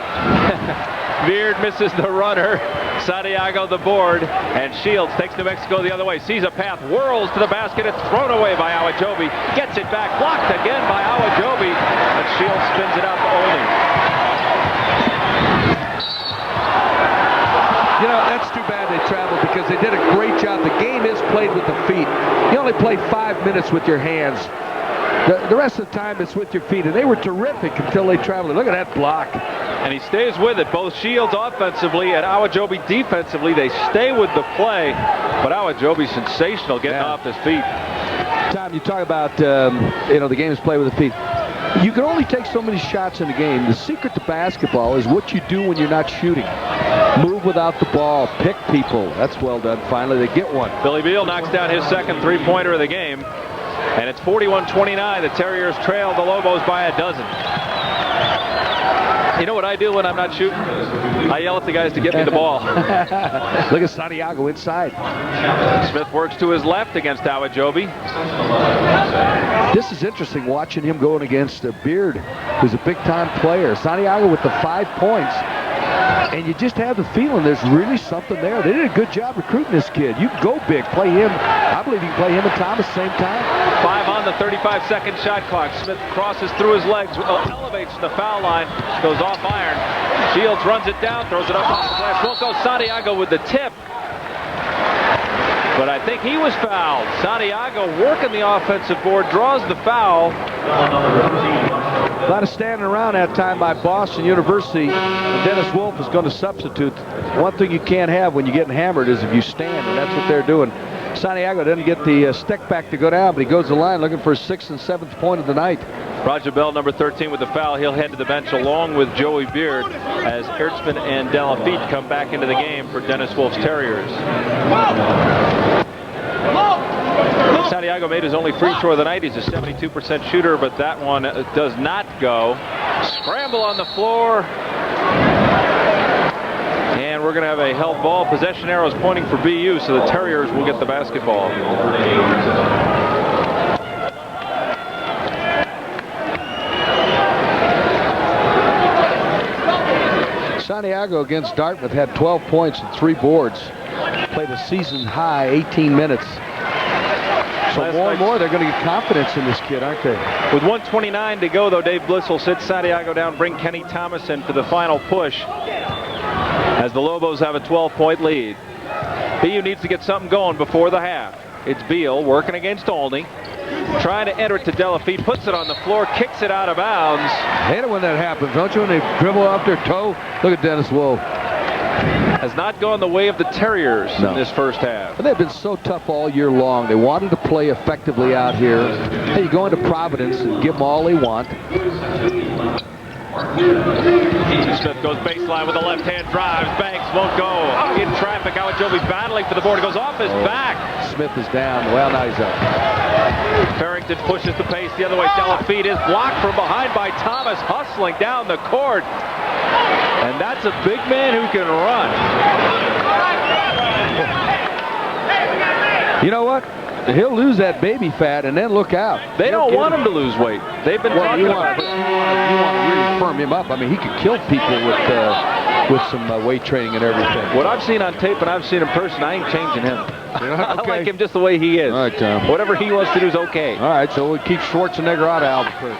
Beard misses the runner. Santiago the board, and Shields takes New Mexico the other way. Sees a path, whirls to the basket. It's thrown away by Awajobi. Gets it back, blocked again by Awajobi, and Shields spins it out to Olney. You know, that's too bad they traveled because they did a great job. The game is played with the feet. You only play 5 minutes with your hands. The rest of the time it's with your feet, and they were terrific until they traveled. Look at that block. And he stays with it. Both Shields offensively and Awajobi defensively, they stay with the play. But Awajobi's sensational getting off his feet. Tom, you talk about, the game is played with the feet. You can only take so many shots in the game. The secret to basketball is what you do when you're not shooting. Move without the ball. Pick people. That's well done. Finally, they get one. Billy Beal knocks down his second three-pointer of the game. And it's 41-29. The Terriers trail the Lobos by a dozen. You know what I do when I'm not shooting? I yell at the guys to get me the ball. Look at Santiago inside. Smith works to his left against Awajobi. This is interesting watching him going against Beard, who's a big-time player. Santiago with the 5 points. And you just have the feeling there's really something there. They did a good job recruiting this kid. You can go big, play him. I believe you can play him and Thomas at the same time. 5 on the 35-second shot clock. Smith crosses through his legs, elevates the foul line, goes off iron. Shields runs it down, throws it up off the glass. Won't go Santiago with the tip. But I think he was fouled. Santiago working the offensive board, draws the foul. A lot of standing around that time by Boston University. And Dennis Wolf is going to substitute. One thing you can't have when you're getting hammered is if you stand, and that's what they're doing. Santiago doesn't get the stick back to go down, but he goes to the line looking for his 6th and 7th point of the night. Roger Bell, number 13, with the foul. He'll head to the bench along with Joey Beard as Ertzman and Delafitte come back into the game for Dennis Wolf's Terriers. Santiago made his only free throw of the night. He's a 72% shooter, but that one does not go. Scramble on the floor. And we're going to have a held ball. Possession arrows pointing for BU, so the Terriers will get the basketball. Santiago against Dartmouth had 12 points and 3 boards. Played a season high 18 minutes. So more and more they're going to get confidence in this kid, aren't they? With 1:29 to go, though, Dave Bliss will sit Santiago down, bring Kenny Thomas in for the final push as the Lobos have a 12-point lead. BU needs to get something going before the half. It's Beal working against Olney. Trying to enter it to Delafitte, puts it on the floor, kicks it out of bounds. Hate it when that happens, don't you? When they dribble off their toe. Look at Dennis Wolf. Has not gone the way of the Terriers in this first half. But they've been so tough all year long. They wanted to play effectively out here. Hey, you go into Providence and give them all they want. Smith goes baseline with a left-hand drive. Banks won't go. In traffic, Awajobi battling for the board. He goes off his back. Smith is down. Well, now he's up. Farrington pushes the pace the other way. Delafite is blocked from behind by Thomas, hustling down the court. And that's a big man who can run. You know what? He'll lose that baby fat and then look out. They don't want him to lose weight. They've been talking about it. You want to really firm him up. I mean, he could kill people with some weight training and everything. What I've seen on tape and I've seen in person, I ain't changing him. Okay. I like him just the way he is. All right, Tom. Whatever he wants to do is okay. All right, so we keep Schwarzenegger out of Albuquerque.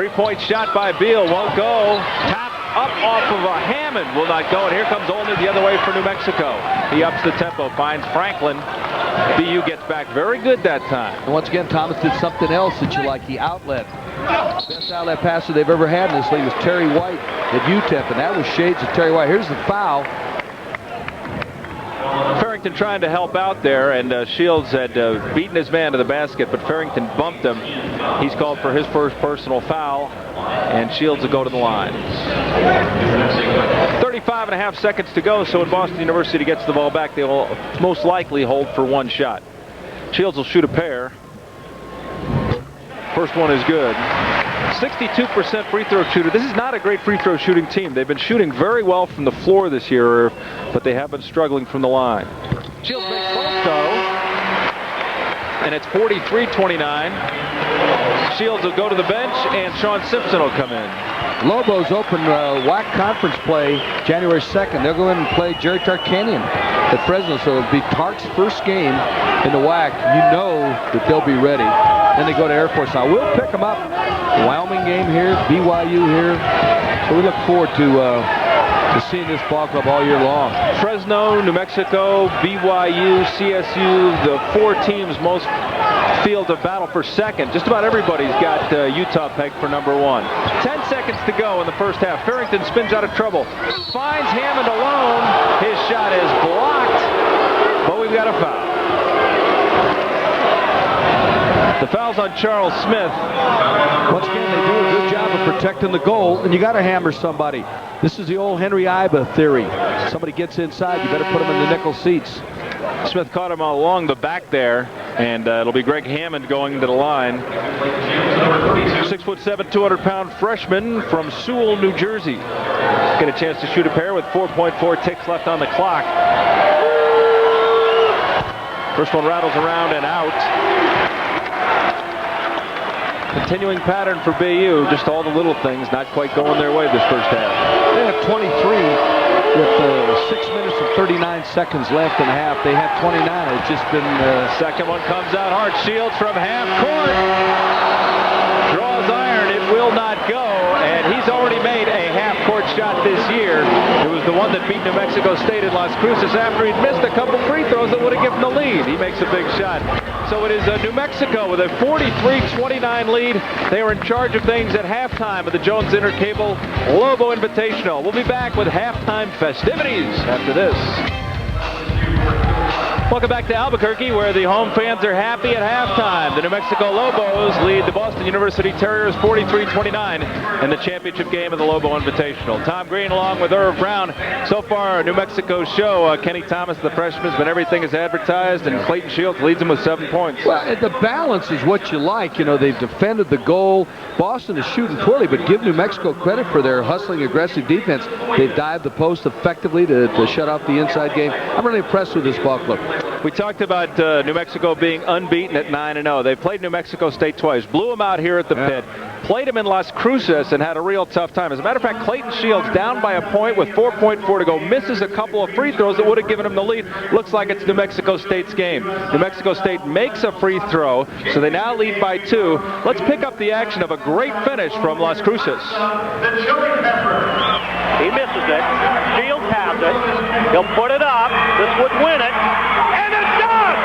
3-point shot by Beal won't go. Tap up off of a Hammond will not go. And here comes Olney the other way for New Mexico. He ups the tempo, finds Franklin. BU gets back very good that time. And once again, Thomas did something else that you like, the outlet. Best outlet passer they've ever had in this league was Terry White at UTEP, and that was shades of Terry White. Here's the foul. Farrington trying to help out there, and Shields had beaten his man to the basket, but Farrington bumped him. He's called for his first personal foul, and Shields will go to the line. 35.5 seconds to go, so when Boston University gets the ball back, they will most likely hold for one shot. Shields will shoot a pair. First one is good. 62% free throw shooter. This is not a great free throw shooting team. They've been shooting very well from the floor this year, but they have been struggling from the line. Shields makes both though, and it's 43-29. Shields will go to the bench, and Sean Simpson will come in. Lobos open WAC conference play January 2nd. They'll go in and play Jerry Tarkanian at Fresno, so it'll be Tark's first game in the WAC. You know that they'll be ready. Then they go to Air Force. Now we'll pick them up. Wyoming game here, BYU here. So we look forward to seeing this ball club all year long. Fresno, New Mexico, BYU, CSU, the four teams most field of battle for second. Just about everybody's got Utah pegged for number one. 10 seconds to go in the first half. Farrington spins out of trouble. Finds Hammond alone. His shot is blocked, but we've got a foul. The foul's on Charles Smith. Once again, they do a good job of protecting the goal, and you got to hammer somebody. This is the old Henry Iba theory. Somebody gets inside, you better put them in the nickel seats. Smith caught him along the back there, and it'll be Greg Hammond going to the line. 6'7", 200-pound freshman from Sewell, New Jersey. Get a chance to shoot a pair with 4.4 ticks left on the clock. First one rattles around and out. Continuing pattern for BU, just all the little things not quite going their way this first half. They have 23 with 6 minutes and 39 seconds left in the half. They have 29. It's just been... Second one comes out hard. Shields from half court. Draws iron. It will not go. And he's already made a half-court shot this year. It was the one that beat New Mexico State in Las Cruces after he'd missed a couple free throws that would have given the lead. He makes a big shot. So it is New Mexico with a 43-29 lead. They were in charge of things at halftime of the Jones Intercable Lobo Invitational. We'll be back with halftime festivities after this. Welcome back to Albuquerque, where the home fans are happy at halftime. The New Mexico Lobos lead the Boston University Terriers 43-29 in the championship game of the Lobo Invitational. Tom Green along with Irv Brown. So far, New Mexico's show, Kenny Thomas, the freshman, has been everything as advertised, and Clayton Shields leads them with 7 points. Well, the balance is what you like. You know, they've defended the goal. Boston is shooting poorly, but give New Mexico credit for their hustling, aggressive defense. They've dived the post effectively to shut off the inside game. I'm really impressed with this ball club. We talked about New Mexico being unbeaten at 9-0. They played New Mexico State twice, blew them out here at the pit, played them in Las Cruces, and had a real tough time. As a matter of fact, Clayton Shields down by a point with 4.4 to go, misses a couple of free throws that would have given him the lead. Looks like it's New Mexico State's game. New Mexico State makes a free throw, so they now lead by 2. Let's pick up the action of a great finish from Las Cruces. He misses it. Shields has it. He'll put it up. This would win it. And it does!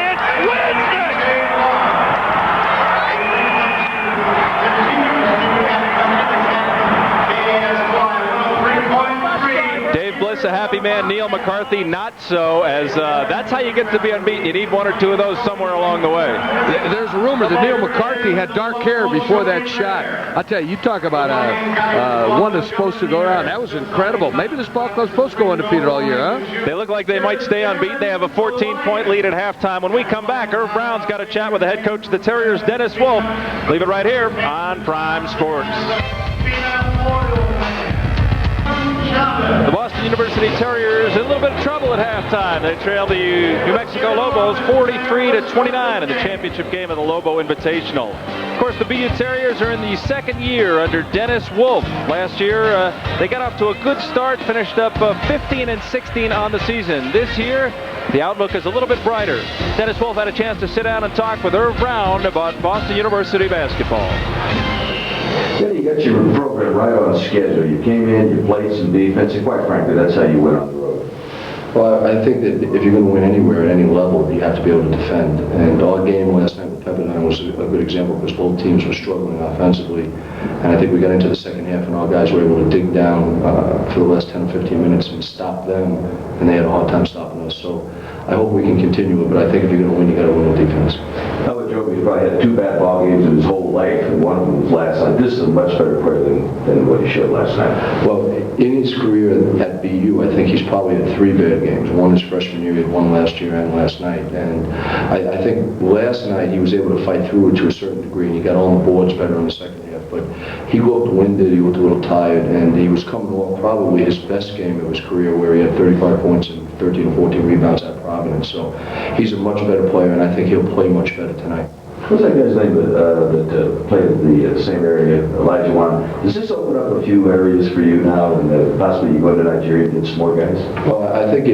It wins it! Dave Bliss, a happy man Neil McCarthy, not so, as that's how you get to be unbeaten. You need one or two of those somewhere along the way. There's a rumor that Neil McCarthy had dark hair before that shot. I'll tell you talk about one that's supposed to go around. That was incredible. Maybe this ball club's supposed to go undefeated all year, huh? They look like they might stay unbeaten. They have a 14-point lead at halftime. When we come back, Irv Brown's got a chat with the head coach of the Terriers, Dennis Wolf. Leave it right here on Prime Sports. The Boston University Terriers in a little bit of trouble at halftime. They trail the New Mexico Lobos 43-29 in the championship game of the Lobo Invitational. Of course, the BU Terriers are in the second year under Dennis Wolf. Last year, they got off to a good start, finished up 15-16 on the season. This year, the outlook is a little bit brighter. Dennis Wolf had a chance to sit down and talk with Irv Brown about Boston University basketball. Yeah, you got your program right on schedule. You came in, you played some defense, and quite frankly, that's how you went on the road. Well, I think that if you're going to win anywhere at any level, you have to be able to defend. And our game last night with Pepperdine was a good example because both teams were struggling offensively. And I think we got into the second half and our guys were able to dig down for the last 10 or 15 minutes and stop them. And they had a hard time stopping us. So I hope we can continue it, but I think if you're going to win, you got to win with defense. Joey's probably had 2 bad ball games in his whole life, and one of them was last night. This is a much better player than what he showed last night. Well, in his career at BU, I think he's probably had 3 bad games. One his freshman year, he had one last year and last night. And I think last night he was able to fight through it to a certain degree, and he got on the boards better in the second half. But he looked winded, he looked a little tired, and he was coming off probably his best game of his career where he had 35 points and 13 or 14 rebounds at Providence. So he's a much better player, and I think he'll play much better tonight. What's that guy's name that played in the same area, Elijah Wan? Does this open up a few areas for you now, and possibly you go to Nigeria and get some more guys? Well, I think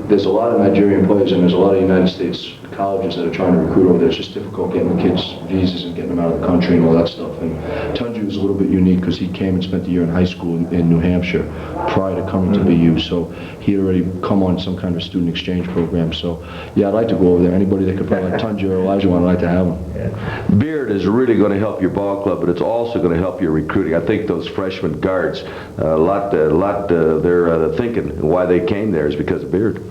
there's a lot of Nigerian players, and there's a lot of United States colleges that are trying to recruit over there. It's just difficult getting the kids visas and getting them out of the country and all that stuff. And Tunji was a little bit unique because he came and spent a year in high school in New Hampshire prior to coming to BU. So he had already come on some kind of student exchange program. So yeah, I'd like to go over there. Anybody that could play like Tunji or Elijah, I'd like to have them. Yeah. Beard is really going to help your ball club, but it's also going to help your recruiting. I think those freshman guards, they're thinking why they came there is because of Beard.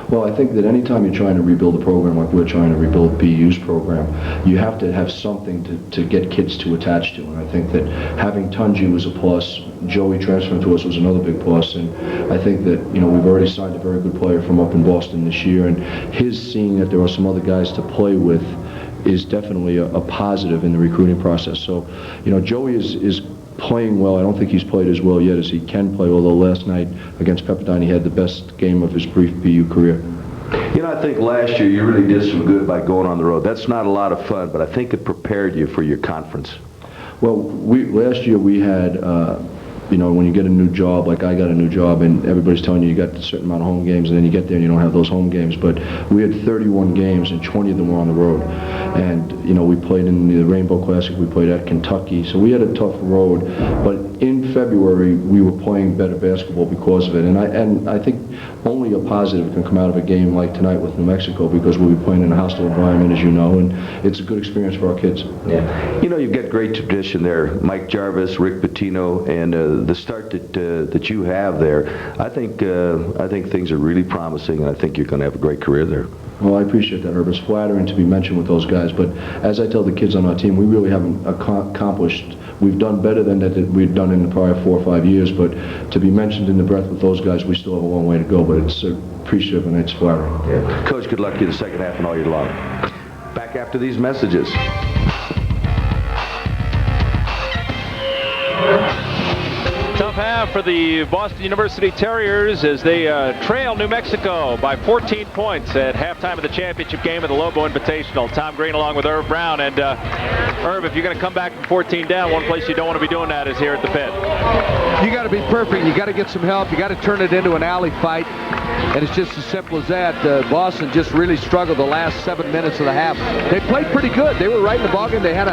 Well, I think that anytime you're trying to rebuild a program like we're trying to rebuild BU's program, you have to have something to get kids to attach to. And I think that having Tunji was a plus. Joey transferring to us was another big plus. And I think that, you know, we've already signed a very good player from up in Boston this year. And his seeing that there are some other guys to play with is definitely a positive in the recruiting process. So, you know, Joey is playing well. I don't think he's played as well yet as he can play, although last night against Pepperdine he had the best game of his brief BU career. You know, I think last year you really did some good by going on the road. That's not a lot of fun, but I think it prepared you for your conference. Well, last year we had, you know, when you get a new job, like I got a new job, and everybody's telling you got a certain amount of home games, and then you get there and you don't have those home games. But we had 31 games, and 20 of them were on the road. And, you know, we played in the Rainbow Classic, we played at Kentucky, so we had a tough road. But in February, we were playing better basketball because of it. And I think only a positive can come out of a game like tonight with New Mexico, because we'll be playing in a hostile environment, as you know, and it's a good experience for our kids. Yeah. You know, you've got great tradition there. Mike Jarvis, Rick Pitino, and the start that you have there, I think things are really promising, and I think you're going to have a great career there. Well, I appreciate that, Herb. It's flattering to be mentioned with those guys, but as I tell the kids on our team, we really haven't accomplished. We've done better than that we've done in the prior 4 or 5 years, but to be mentioned in the breath with those guys, we still have a long way to go, but it's appreciative and it's flattering. Yeah. Coach, good luck to you in the second half and all year long. Back after these messages. Tough half for the Boston University Terriers as they trail New Mexico by 14 points at halftime of the championship game of the Lobo Invitational. Tom Green along with Irv Brown. And Irv, if you're going to come back from 14 down, one place you don't want to be doing that is here at the pit. You got to be perfect. You got to get some help. You got to turn it into an alley fight. And it's just as simple as that. Boston just really struggled the last 7 minutes of the half. They played pretty good. They were right in the ballgame. They had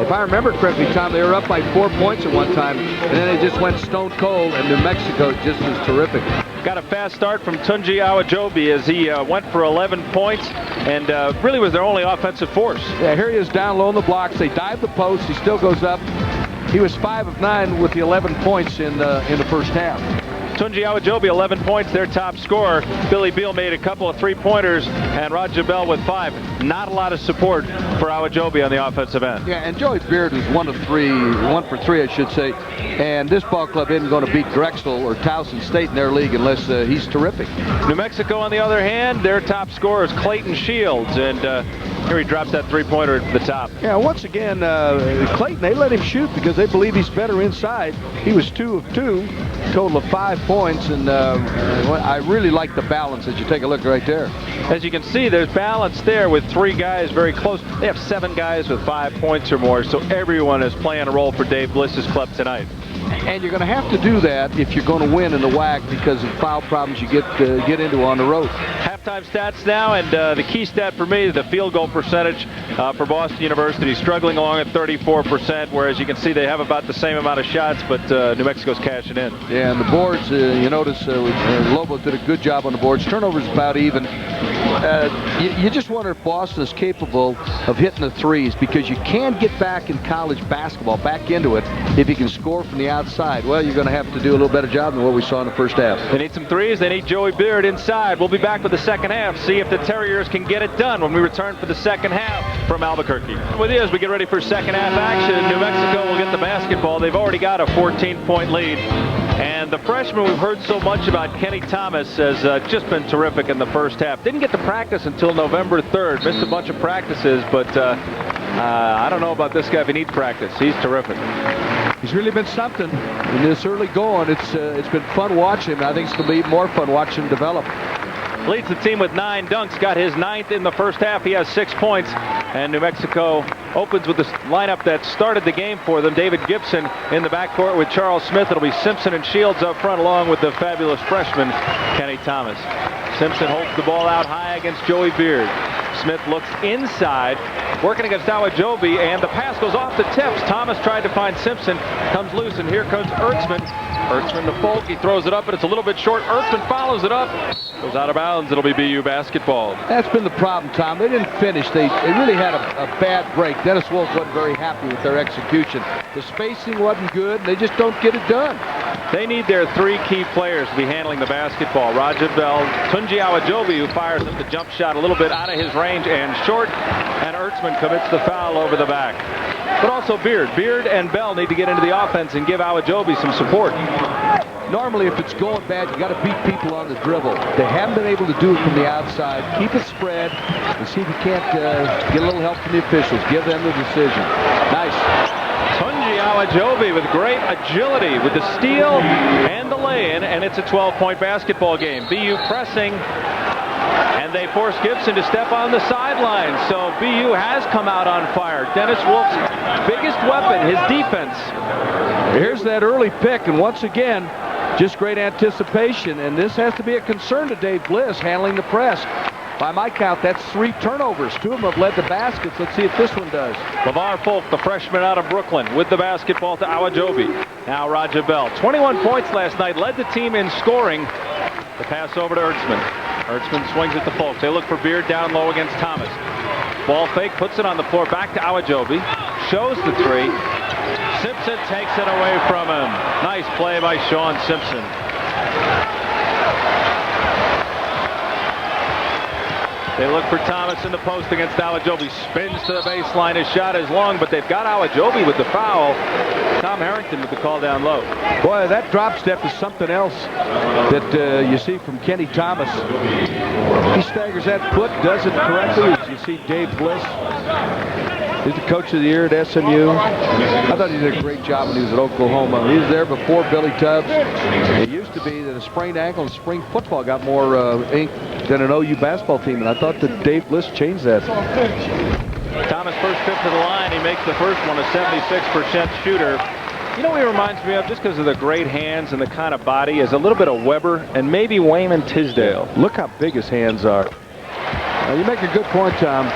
if I remember correctly, Tom, they were up by 4 points at one time. And then they just went stone cold, and New Mexico just was terrific. Got a fast start from Tunji Awajobi as he went for 11 points and really was their only offensive force. Yeah, here he is down low in the blocks. They dive the post. He still goes up. He was 5 of 9 with the 11 points in the first half. Tunji Awajobi, 11 points, their top scorer. Billy Beal made a couple of three-pointers, and Roger Bell with 5. Not a lot of support for Awajobi on the offensive end. Yeah, and Joey Beard was 1 for 3, I should say. And this ball club isn't going to beat Drexel or Towson State in their league unless he's terrific. New Mexico, on the other hand, their top scorer is Clayton Shields, and here he drops that three-pointer at the top. Yeah, once again, Clayton, they let him shoot because they believe he's better inside. He was 2 of 2, total of 5 points, and I really like the balance as you take a look right there. As you can see, there's balance there with 3 guys very close. They have 7 guys with 5 points or more, so everyone is playing a role for Dave Bliss's club tonight. And you're going to have to do that if you're going to win in the WAC because of foul problems you get into on the road. Halftime stats now, and the key stat for me is the field goal percentage for Boston University, struggling along at 34%, whereas you can see they have about the same amount of shots, but New Mexico's cashing in. Yeah, and the boards, you notice Lobo did a good job on the boards. Turnovers about even. You just wonder if Boston is capable of hitting the threes, because you can get back in college basketball, back into it, if you can score from the outside. Well, you're going to have to do a little better job than what we saw in the first half. They need some threes. They need Joey Beard inside. We'll be back with the second half. See if the Terriers can get it done when we return for the second half from Albuquerque. With you as we get ready for second half action. New Mexico will get the basketball. They've already got a 14-point lead. And the freshman we've heard so much about, Kenny Thomas, has just been terrific in the first half. Didn't get to practice until November 3rd. Missed a bunch of practices, but I don't know about this guy if he needs practice. He's terrific. He's really been something in this early going. It's been fun watching him. I think it's going to be more fun watching him develop. Leads the team with 9 dunks. Got his 9th in the first half. He has 6 points. And New Mexico opens with the lineup that started the game for them. David Gibson in the backcourt with Charles Smith. It'll be Simpson and Shields up front, along with the fabulous freshman, Kenny Thomas. Simpson holds the ball out high against Joey Beard. Smith looks inside, working against Awajobi, and the pass goes off the tips. Thomas tried to find Simpson, comes loose, and here comes Ertzman. Ertzman to Folk, he throws it up, but it's a little bit short. Ertzman follows it up, goes out of bounds. It'll be BU basketball. That's been the problem, Tom. They didn't finish. They really had a bad break. Dennis Wolf wasn't very happy with their execution. The spacing wasn't good. They just don't get it done. They need their 3 key players to be handling the basketball. Roger Bell, Tunji Awajobi, who fires up the jump shot a little bit out of his range and short, and Ertzman commits the foul over the back. But also Beard. Beard and Bell need to get into the offense and give Awajobi some support. Normally, if it's going bad, you got to beat people on the dribble. They haven't been able to do it from the outside. Keep it spread and see if you can't get a little help from the officials. Give them the decision. Nice. Tunji Awajobi with great agility with the steal and the lay-in, and it's a 12-point basketball game. BU pressing, and they force Gibson to step on the sideline. So BU has come out on fire. Dennis Wolf's biggest weapon, his defense. Here's that early pick, and once again, just great anticipation, and this has to be a concern to Dave Bliss, handling the press. By my count, that's 3 turnovers. 2 of them have led to baskets. Let's see if this one does. LeVar Folk, the freshman out of Brooklyn, with the basketball to Awajobi. Now Roger Bell. 21 points last night, led the team in scoring. The pass over to Ertzman. Ertzman swings it to Folk. They look for Beard down low against Thomas. Ball fake, puts it on the floor, back to Awajobi. Shows the 3. Simpson takes it away from him. Nice play by Sean Simpson. They look for Thomas in the post against Awajobi. Spins to the baseline. His shot is long, but they've got Awajobi with the foul. Tom Harrington with the call down low. Boy, that drop step is something else that you see from Kenny Thomas. He staggers that foot, does it correctly. As you see Dave Bliss. He's the coach of the year at SMU. I thought he did a great job when he was at Oklahoma. He was there before Billy Tubbs. It used to be that a sprained ankle in spring football got more ink than an OU basketball team, and I thought that Dave Bliss changed that. Thomas first trip to the line. He makes the first one, a 76% shooter. You know what he reminds me of, just because of the great hands and the kind of body, is a little bit of Weber and maybe Wayman Tisdale. Look how big his hands are. You make a good point, Tom.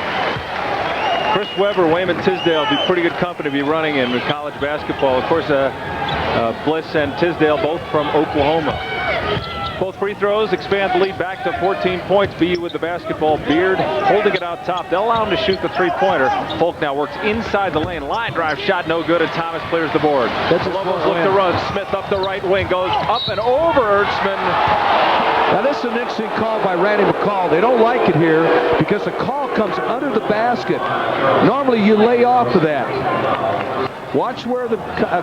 Chris Webber, Wayman Tisdale would be pretty good company to be running in college basketball. Of course, Bliss and Tisdale both from Oklahoma. Both free throws expand the lead back to 14 points. BU with the basketball. Beard holding it out top. They'll allow him to shoot the three-pointer. Polk now works inside the lane. Line drive shot no good, and Thomas clears the board. That's a Lobos look to run. Smith up the right wing. Goes up and over Ertzman. Now this is an interesting call by Randy McCall. They don't like it here because the call comes under the basket. Normally you lay off of that. Watch where the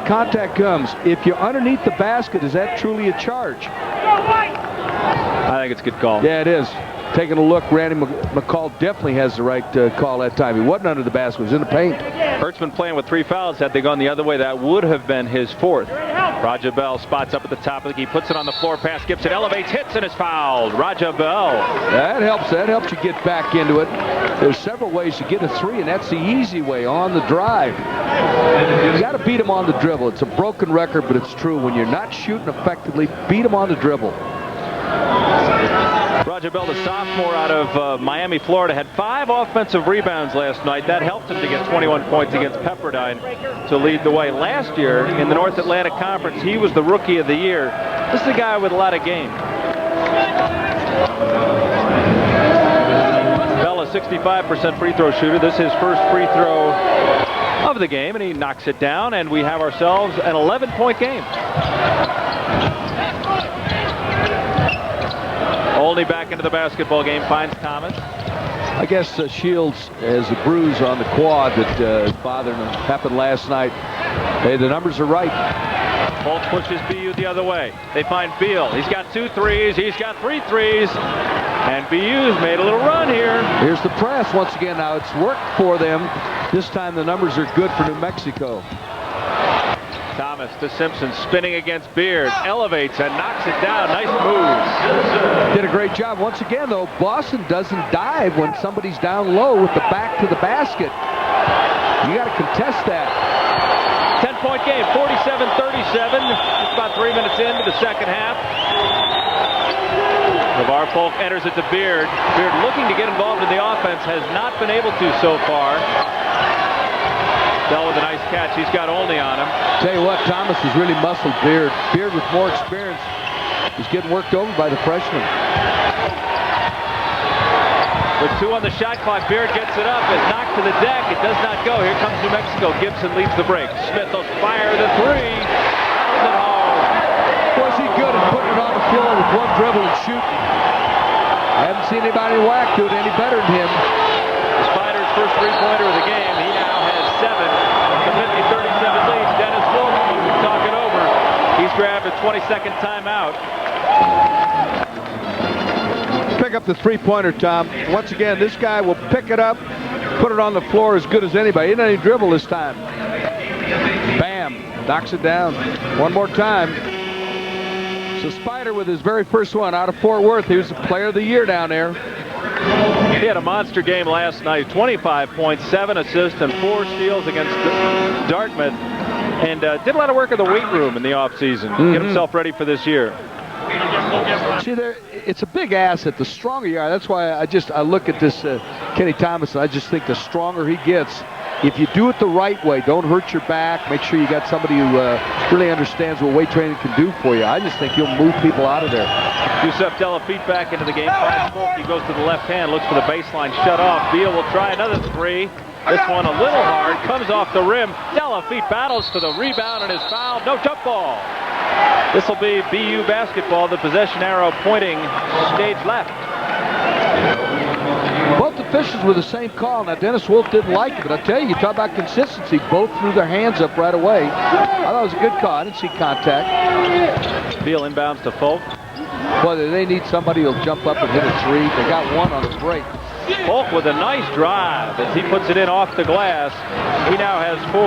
contact comes. If you're underneath the basket, is that truly a charge? I think it's a good call. Yeah, it is. Taking a look, Randy McCall definitely has the right call that time. He wasn't under the basket, he was in the paint. Ertzman playing with 3 fouls. Had they gone the other way, that would have been his 4th. Raja Bell spots up at the top of the key, puts it on the floor, pass, skips it, elevates, hits, and is fouled. Raja Bell. That helps you get back into it. There's several ways to get a 3, and that's the easy way, on the drive. You got to beat him on the dribble. It's a broken record, but it's true. When you're not shooting effectively, beat him on the dribble. Raja Bell, the sophomore out of Miami, Florida, had 5 offensive rebounds last night. That helped him to get 21 points against Pepperdine to lead the way. Last year in the North Atlantic Conference, he was the Rookie of the Year. This is a guy with a lot of game. Bell, a 65% free throw shooter. This is his first free throw of the game, and he knocks it down, and we have ourselves an 11-point game. Olney back into the basketball game, finds Thomas. I guess Shields has a bruise on the quad that is bothering him. Happened last night. Hey, the numbers are right. Polk pushes BU the other way. They find Beal. He's got 2 threes. He's got 3 threes. And BU's made a little run here. Here's the press once again. Now it's worked for them. This time the numbers are good for New Mexico. Thomas to Simpson, spinning against Beard, elevates and knocks it down. Nice move. Did a great job. Once again, though, Boston doesn't dive when somebody's down low with the back to the basket. You got to contest that. 10-point game, 47-37. Just about 3 minutes into the second half. LeVar Polk enters it to Beard. Beard looking to get involved in the offense, has not been able to so far. Bell with a nice catch. He's got Olney on him. Tell you what, Thomas has really muscled Beard. Beard with more experience is getting worked over by the freshman. With 2 on the shot clock, Beard gets it up. It's knocked to the deck. It does not go. Here comes New Mexico. Gibson leads the break. Smith will fire the 3. Fouls it home. Was he good at putting it on the floor with one dribble and shooting? I haven't seen anybody in WAC do it any better than him. The Spiders' first 3-pointer of the game. He now has 7. The 50-37 lead. Dennis Wolf, you can talk it over. He's grabbed a 20-second timeout. Pick up the 3-pointer, Tom. Once again, this guy will pick it up, put it on the floor as good as anybody. He didn't any dribble this time. Bam. Knocks it down. One more time. So Spider with his very first one out of Fort Worth. He was the player of the year down there. He had a monster game last night. 25 points, 7 assists, and 4 steals against Dartmouth. And did a lot of work in the weight room in the offseason. Get himself ready for this year. See, it's a big asset. The stronger you are, that's why I look at this Kenny Thomas, and I just think the stronger he gets, if you do it the right way, don't hurt your back, make sure you got somebody who really understands what weight training can do for you. I just think you'll move people out of there. Yusef Della feet back into the game. Finds Polk. He goes to the left hand, looks for the baseline, shut off. Beal will try another 3. This one a little hard, comes off the rim. Della feet battles for the rebound and is fouled. No jump ball. This will be BU basketball. The possession arrow pointing stage left. Both officials with the same call. Now, Dennis Wolf didn't like it, but I tell you, you talk about consistency. Both threw their hands up right away. I thought it was a good call. I didn't see contact. Beal inbounds to Polk. Boy, they need somebody who'll jump up and hit a 3. They got one on the break. Polk with a nice drive as he puts it in off the glass. He now has 4.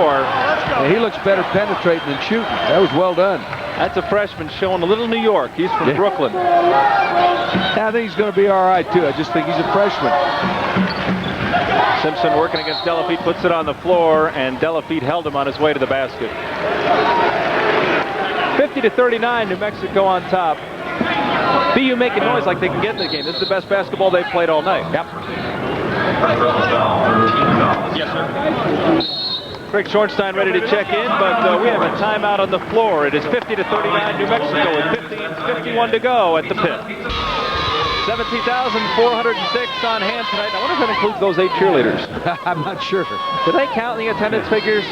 And he looks better penetrating than shooting. That was well done. That's a freshman showing a little New York. He's from Brooklyn. I think he's going to be all right, too. I just think he's a freshman. Simpson working against Delafeet, puts it on the floor, and Delafeet held him on his way to the basket. 50-39, New Mexico on top. BU making noise like they can get in the game. This is the best basketball they've played all night. Yep. Yes, sir. Rick Schornstein ready to check in, but we have a timeout on the floor. It is 50-39 New Mexico with 51 to go at the pit. 17,406 on hand tonight. I wonder if that includes those 8 cheerleaders. I'm not sure. Do they count in the attendance figures?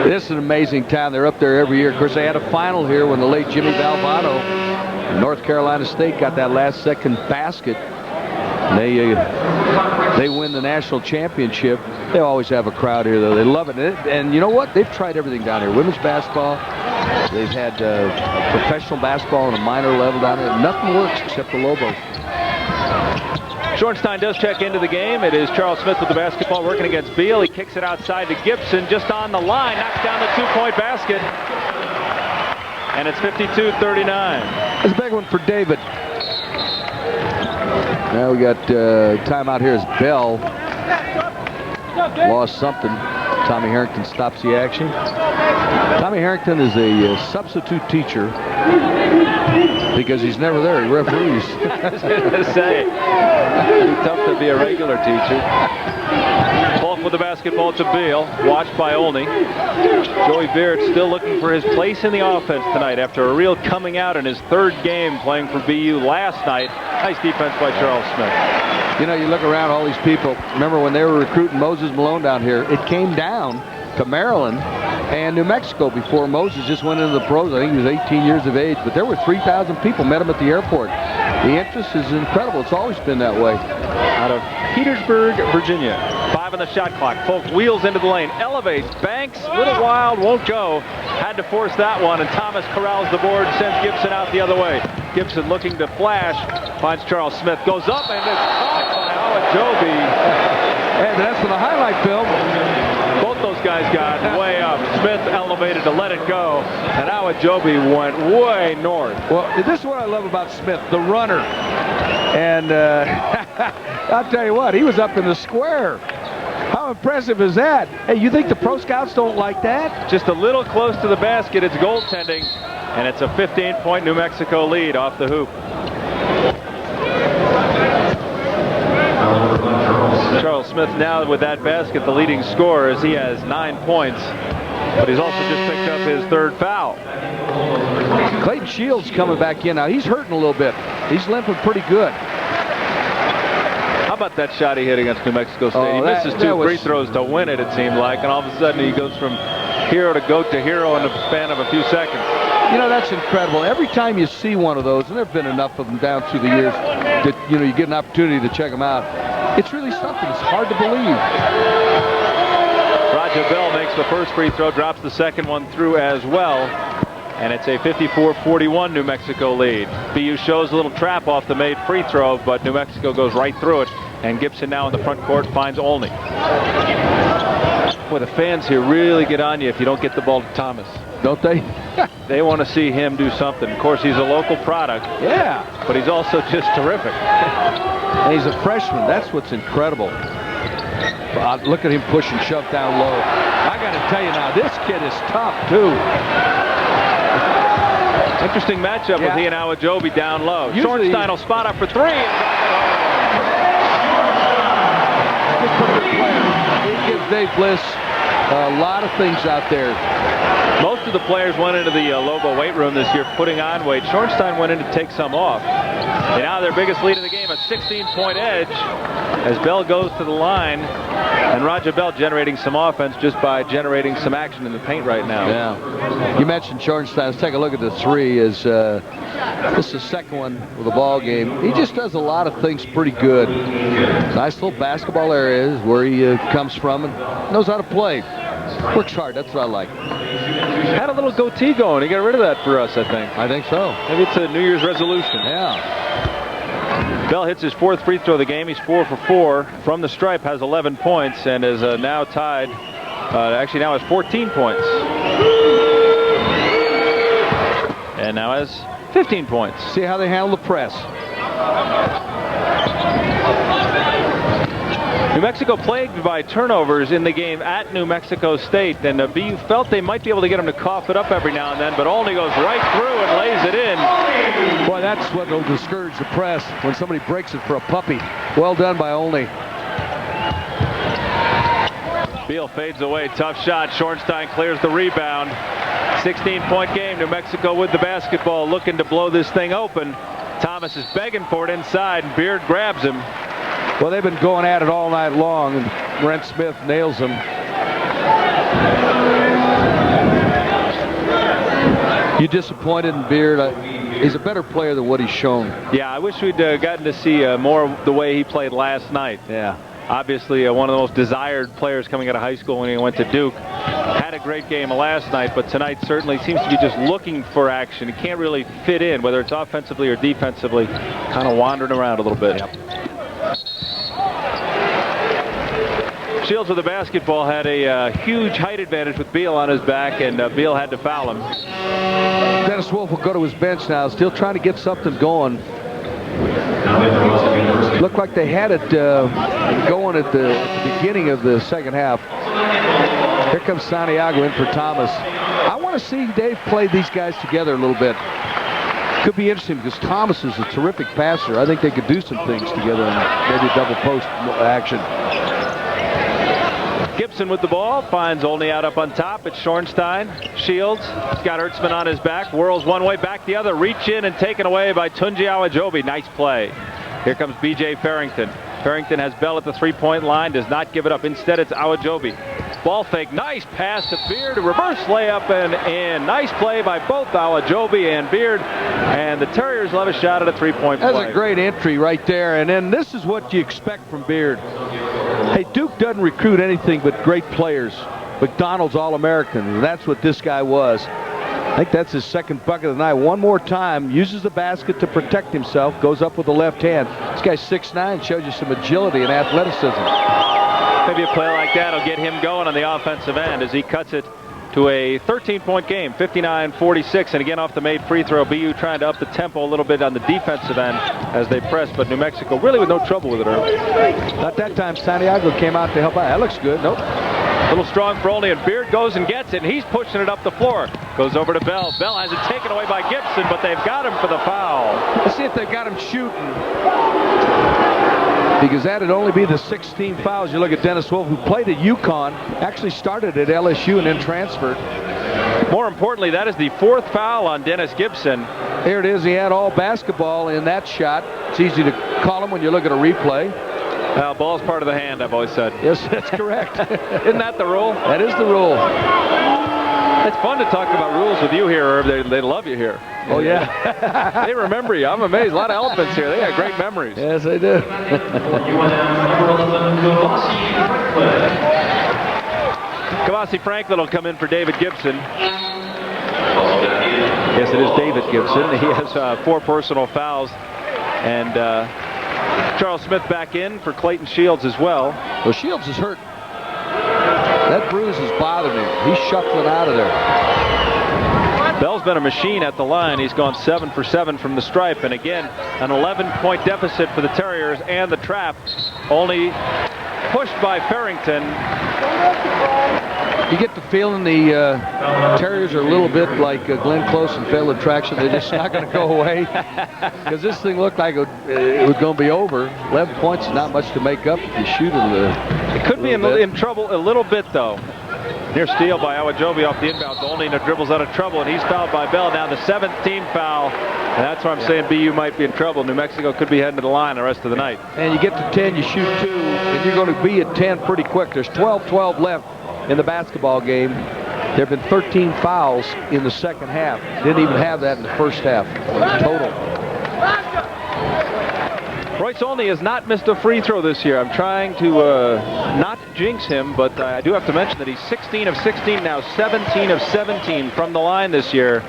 This is an amazing town. They're up there every year. Of course, they had a final here when the late Jimmy Valvano, North Carolina State, got that last-second basket. They win the national championship. They always have a crowd here, though. They love it. And you know what? They've tried everything down here. Women's basketball. They've had professional basketball on a minor level down here. Nothing works except the Lobos. Schornstein does check into the game. It is Charles Smith with the basketball working against Beal. He kicks it outside to Gibson, just on the line, knocks down the 2-point basket. And it's 52-39. It's a big one for David. Now we got timeout here as Bell lost something. Tommy Harrington stops the action. Tommy Harrington is a substitute teacher because he's never there. He referees. I was going to say, it'd be tough to be a regular teacher. Polk with the basketball to Beal, watched by Olney. Joey Beard still looking for his place in the offense tonight after a real coming out in his 3rd game playing for BU last night. Nice defense by Charles Smith. You know, you look around all these people. Remember when they were recruiting Moses Malone down here, it came down to Maryland and New Mexico before Moses just went into the pros. I think he was 18 years of age, but there were 3,000 people met him at the airport. The interest is incredible. It's always been that way. Out of Petersburg, Virginia. 5 on the shot clock. Polk wheels into the lane, elevates, banks, little wild, won't go. Had to force that one, and Thomas corrals the board, sends Gibson out the other way. Gibson looking to flash, finds Charles Smith, goes up, and it's caught by Awajobi. And that's for the highlight film. Both those guys got way up. Smith elevated to let it go, and Awajobi went way north. Well, this is what I love about Smith, the runner. And I'll tell you what, he was up in the square. How impressive is that? Hey, you think the pro scouts don't like that? Just a little close to the basket. It's goaltending, and it's a 15-point New Mexico lead off the hoop. Charles Smith now with that basket, the leading scorer, as he has 9 points, but he's also just picked up his 3rd foul. Clayton Shields coming back in now. He's hurting a little bit. He's limping pretty good. How about that shot he hit against New Mexico State? He misses 2 free throws to win it, it seemed like, and all of a sudden he goes from hero to goat to hero in the span of a few seconds. You know, that's incredible. Every time you see one of those, and there have been enough of them down through the years that, you know, you get an opportunity to check them out. It's really something. It's hard to believe. Roger Bell makes the first free throw, drops the second one through as well. And it's a 54-41 New Mexico lead. BU shows a little trap off the made free throw, but New Mexico goes right through it. And Gibson now in the front court finds Olney. Boy, the fans here really get on you if you don't get the ball to Thomas. Don't they? They want to see him do something. Of course, he's a local product. Yeah. But he's also just terrific. And he's a freshman. That's what's incredible. Look at him push and shove down low. I got to tell you now, this kid is tough, too. Interesting matchup with he and Awajobi down low. Schornstein will spot up for 3. He gives Dave Bliss a lot of things out there. Most of the players went into the Lobo weight room this year putting on weight. Schornstein went in to take some off. And now their biggest lead of the game, a 16-point edge as Bell goes to the line. And Roger Bell generating some offense just by generating some action in the paint right now. Yeah. You mentioned Schornstein. Let's take a look at the 3. This is the second one with the ball game. He just does a lot of things pretty good. Nice little basketball area is where he comes from and knows how to play. Works hard. That's what I like. Had a little goatee going. He got rid of that for us, I think. I think so. Maybe it's a New Year's resolution. Yeah. Bell hits his 4th free throw of the game. He's 4 for 4 from the stripe, has 11 points, and is now tied. Actually, now has 14 points. And now has 15 points. See how they handle the press. New Mexico plagued by turnovers in the game at New Mexico State, and BU felt they might be able to get him to cough it up every now and then, but Olney goes right through and lays it in. Boy, that's what will discourage the press when somebody breaks it for a puppy. Well done by Olney. Beal fades away. Tough shot. Schornstein clears the rebound. 16-point game. New Mexico with the basketball, looking to blow this thing open. Thomas is begging for it inside, and Beard grabs him. Well, they've been going at it all night long, and Brent Smith nails him. You disappointed in Beard? He's a better player than what he's shown. Yeah, I wish we'd gotten to see more of the way he played last night. Yeah. Obviously, one of the most desired players coming out of high school when he went to Duke. Had a great game last night, but tonight certainly seems to be just looking for action. He can't really fit in, whether it's offensively or defensively, kind of wandering around a little bit. Yep. Shields with the basketball had a huge height advantage with Beal on his back, and Beal had to foul him. Dennis Wolf will go to his bench now, still trying to get something going. Looked like they had it going at the beginning of the second half. Here comes Santiago in for Thomas. I want to see Dave play these guys together a little bit. Could be interesting because Thomas is a terrific passer. I think they could do some things together in maybe double post action. Gibson with the ball, finds Olney out up on top. It's Schornstein. Shields. He's got Ertzman on his back. Whirls one way, back the other. Reach in and taken away by Tunji Awajobi. Nice play. Here comes B.J. Farrington. Farrington has Bell at the three-point line. Does not give it up. Instead, it's Awajobi. Ball fake. Nice pass to Beard. A reverse layup and in. Nice play by both Awajobi and Beard. And the Terriers will have a shot at a three-point play. That's a great entry right there. And then this is what you expect from Beard. Hey, Duke doesn't recruit anything but great players. McDonald's All-American, and that's what this guy was. I think that's his second bucket of the night. One more time, uses the basket to protect himself, goes up with the left hand. This guy's 6'9", shows you some agility and athleticism. Maybe a play like that will get him going on the offensive end as he cuts it to a 13-point game, 59-46. And again, off the made free throw, BU trying to up the tempo a little bit on the defensive end as they press, but New Mexico really with no trouble with it early. Not that time. Santiago came out to help out. That looks good. Nope. A little strong for Olney, and Beard goes and gets it, and he's pushing it up the floor. Goes over to Bell. Bell has it taken away by Gibson, but they've got him for the foul. Let's see if they've got him shooting. Because that'd only be the 16 fouls. You look at Dennis Wolf, who played at UConn, actually started at LSU and then transferred. More importantly, that is the fourth foul on Dennis Gibson. Here it is. He had all basketball in that shot. It's easy to call him when you look at a replay. Well, ball's part of the hand, I've always said. Yes, that's correct. Isn't that the rule? That is the rule. It's fun to talk about rules with you here, Herb. They love you here. Oh, yeah. They remember you. I'm amazed. A lot of elephants here. They got great memories. Yes, they do. Kavasi Franklin will come in for David Gibson. Yes, it is David Gibson. He has 4 personal fouls. And Charles Smith back in for Clayton Shields as well. Well, Shields is hurt. That bruise is bothering him. He's shuffling out of there. Bell's been a machine at the line. He's gone 7 for 7 from the stripe. And again, an 11-point deficit for the Terriers and the trap. Only pushed by Farrington. You get the feeling the Terriers are a little bit like Glenn Close and Fatal Attraction. They're just not going to go away. Because this thing looked like it was going to be over. 11 points is not much to make up if you shoot it. It could be in trouble a little bit, though. Near steal by Awajobi off the inbound. Olney dribbles out of trouble, and he's fouled by Bell. Now the 17th foul. And that's why I'm saying BU might be in trouble. New Mexico could be heading to the line the rest of the night. And you get to 10, you shoot 2, and you're going to be at 10 pretty quick. There's 12-12 left in the basketball game. There have been 13 fouls in the second half. Didn't even have that in the first half total. Royce Olney has not missed a free throw this year. I'm trying to not jinx him, but I do have to mention that he's 16 of 16 now, 17 of 17 from the line this year.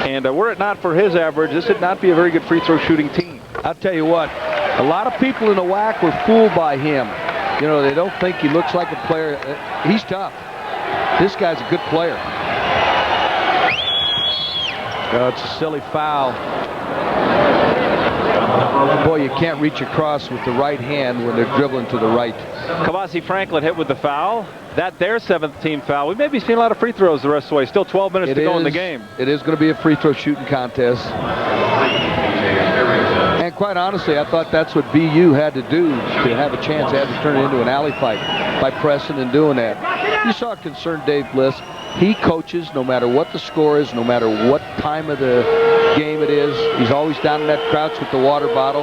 And were it not for his average, this would not be a very good free throw shooting team. I'll tell you what, a lot of people in the WAC were fooled by him. You know, they don't think he looks like a player. He's tough. This guy's a good player. Oh, it's a silly foul. Boy, you can't reach across with the right hand when they're dribbling to the right. Kavasi Franklin hit with the foul. That their 17th foul. We may be seeing a lot of free throws the rest of the way. Still 12 minutes to go in the game. It is going to be a free throw shooting contest. And quite honestly, I thought that's what BU had to do to have a chance. They had to turn it into an alley fight by pressing and doing that. You saw concerned Dave Bliss. He coaches no matter what the score is, no matter what time of the game it is. He's always down in that crouch with the water bottle.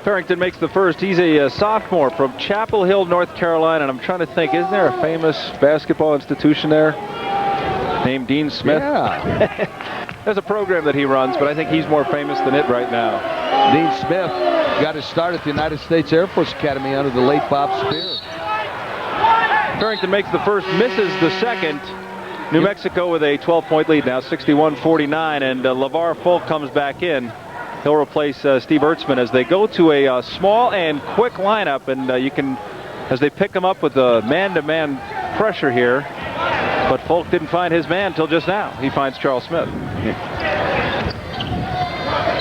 Farrington makes the first. He's a sophomore from Chapel Hill, North Carolina, and I'm trying to think, isn't there a famous basketball institution there named Dean Smith? Yeah. There's a program that he runs, but I think he's more famous than it right now. Dean Smith got his start at the United States Air Force Academy under the late Bob Spear. Farrington makes the first, misses the second. New Mexico with a 12-point lead now, 61-49, and LeVar Folk comes back in. He'll replace Steve Ertzman as they go to a small and quick lineup, and you can, as they pick him up with the man-to-man pressure here, but Folk didn't find his man until just now. He finds Charles Smith.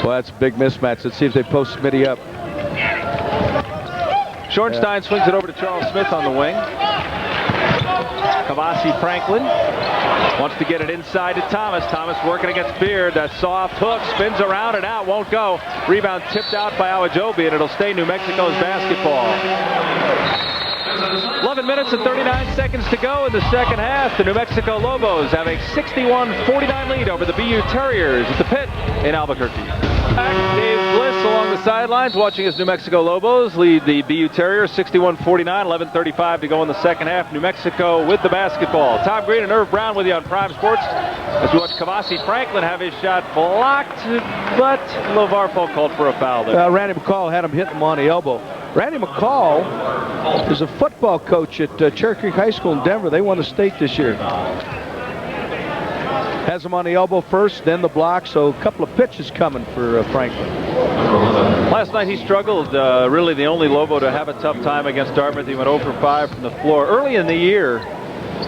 Well, that's a big mismatch. Let's see if they post Smitty up. Schornstein swings it over to Charles Smith on the wing. Kavasi Franklin wants to get it inside to Thomas. Thomas working against Beard. That soft hook spins around and out, won't go. Rebound tipped out by Awajobi, and it'll stay New Mexico's basketball. 11 minutes and 39 seconds to go in the second half. The New Mexico Lobos have a 61-49 lead over the BU Terriers at the Pit in Albuquerque. Dave Bliss along the sidelines watching as New Mexico Lobos lead the BU Terriers 61-49, 11:35 to go in the second half. New Mexico with the basketball. Tom Green and Irv Brown with you on Prime Sports as we watch Kavasi Franklin have his shot blocked, but LeVar Folk called for a foul there. Randy McCall had him hit him on the elbow. Randy McCall is a football coach at Cherry Creek High School in Denver. They won the state this year. Has him on the elbow first, then the block, so a couple of pitches coming for Franklin. Last night he struggled, really the only Lobo to have a tough time against Dartmouth. He went 0 for 5 from the floor. Early in the year,